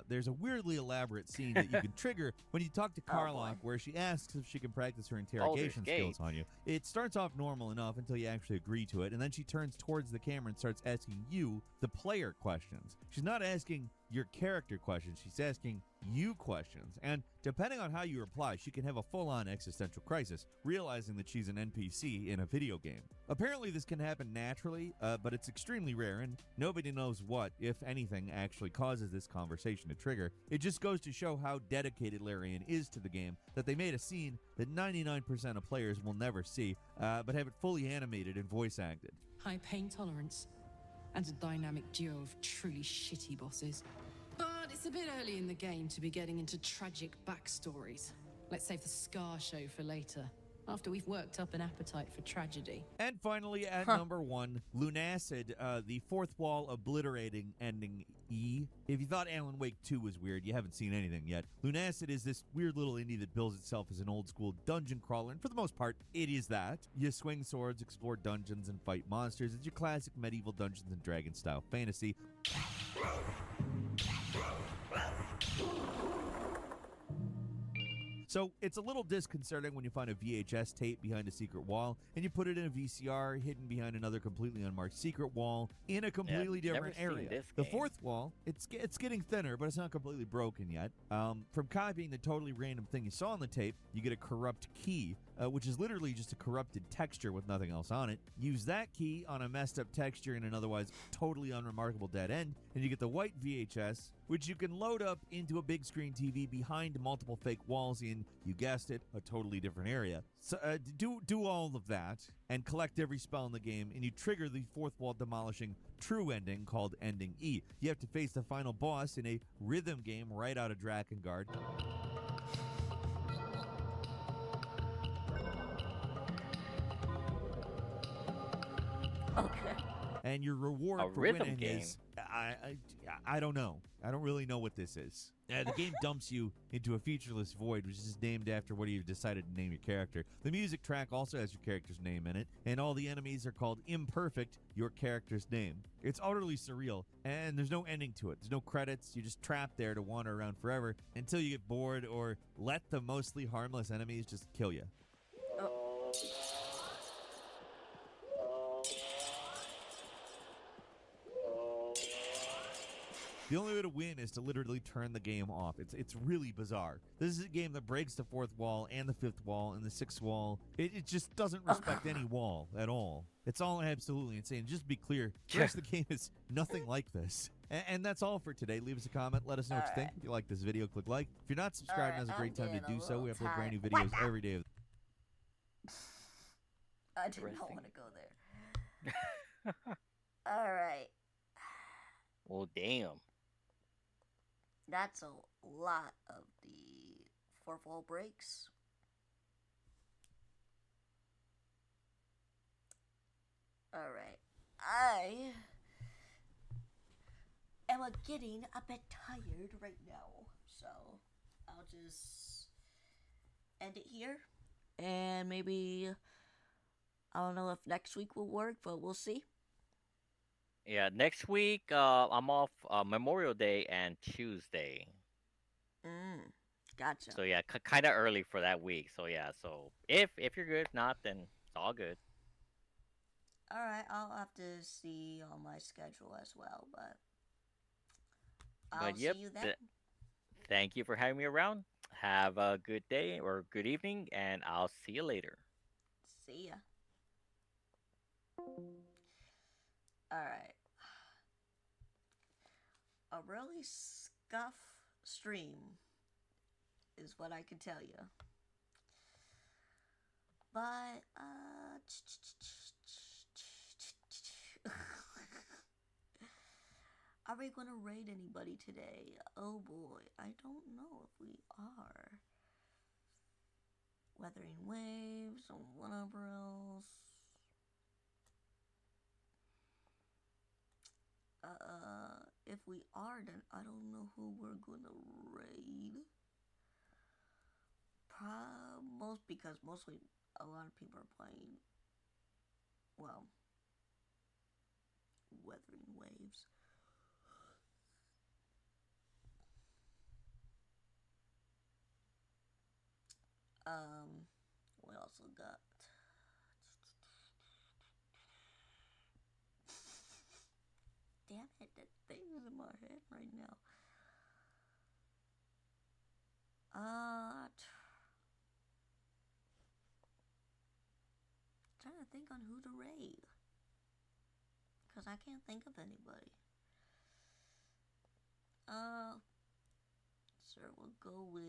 I: There's a weirdly elaborate scene that you can trigger when you talk to Karlach, where she asks if she can practice her interrogation skills on you. It starts off normal enough until you actually agree to it, and then she turns towards the camera and starts asking you, the player, questions. She's not asking your character questions, she's asking you questions. And depending on how you reply, she can have a full-on existential crisis, realizing that she's an NPC in a video game. Apparently this can happen naturally, but it's extremely rare, and nobody knows what, if anything, actually causes this conversation to trigger. It just goes to show how dedicated Larian is to the game, that they made a scene that 99% of players will never see, but have it fully animated and voice acted.
Z: High pain tolerance, and a dynamic duo of truly shitty bosses. But it's a bit early in the game to be getting into tragic backstories. Let's save the Scar show for later, after we've worked up an appetite for tragedy.
I: And finally, at number 1, Lunacid, the fourth wall obliterating ending E. If you thought Alan Wake 2 was weird, you haven't seen anything yet. Lunacid is this weird little indie that bills itself as an old school dungeon crawler, and for the most part, it is that. You swing swords, explore dungeons, and fight monsters. It's your classic medieval Dungeons and Dragons style fantasy. So it's a little disconcerting when you find a VHS tape behind a secret wall and you put it in a VCR hidden behind another completely unmarked secret wall in a completely different area. The fourth wall, it's getting thinner, but it's not completely broken yet. From copying the totally random thing you saw on the tape, you get a corrupt key, which is literally just a corrupted texture with nothing else on it. Use that key on a messed up texture in an otherwise totally unremarkable dead end, and you get the white VHS, which you can load up into a big screen TV behind multiple fake walls in, you guessed it, a totally different area. So do all of that and collect every spell in the game, and you trigger the fourth wall demolishing true ending called Ending E. You have to face the final boss in a rhythm game right out of Drakengard.
A: Okay.
I: And your reward for winning is I don't know. I don't really know what this is. The game dumps you into a featureless void, which is named after what you've decided to name your character. The music track also has your character's name in it, and all the enemies are called Imperfect, your character's name. It's utterly surreal, and there's no ending to it. There's no credits. You're just trapped there to wander around forever until you get bored or let the mostly harmless enemies just kill you. The only way to win is to literally turn the game off. It's really bizarre. This is a game that breaks the fourth wall and the fifth wall and the sixth wall. It just doesn't respect any wall at all. It's all absolutely insane. Just to be clear, the rest of the game is nothing like this. And that's all for today. Leave us a comment. Let us know what you think. If you like this video, click like. If you're not subscribed, now's a great time to do so. We upload brand new videos every day.
A: I did not want to go there. All right.
C: Well, damn.
A: That's a lot of the fourth wall breaks. Alright. I am getting a bit tired right now. So I'll just end it here. And maybe, I don't know if next week will work, but we'll see.
C: Yeah, next week I'm off Memorial Day and Tuesday.
A: Gotcha.
C: So yeah, kind of early for that week. So yeah, so if you're good, if not, then it's all good.
A: All right, I'll have to see on my schedule as well, but I'll see you then.
C: Thank you for having me around. Have a good day or good evening, and I'll see you later.
A: See ya. All right. A really scuff stream is what I can tell you. But, are we going to raid anybody today? Oh boy, I don't know if we are. Wuthering Waves or whatever else. If we are, then I don't know who we're gonna raid. Because mostly a lot of people are playing, well, Wuthering Waves. What else we got? Damn it, that thing is in my head right now. Trying to think on who to raid. Because I can't think of anybody. Sure, we'll go with...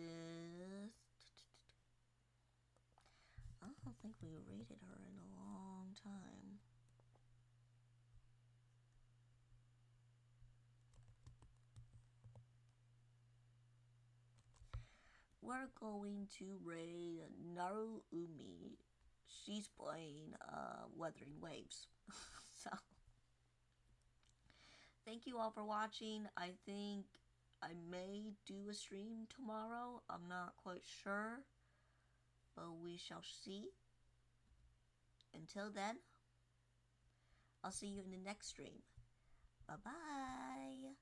A: I don't think we raided her in a long time. We're going to raid Narumi. She's playing Wuthering Waves. So, thank thank you all for watching. I think I may do a stream tomorrow. I'm not quite sure, but we shall see. Until then, I'll see you in the next stream. Bye-bye.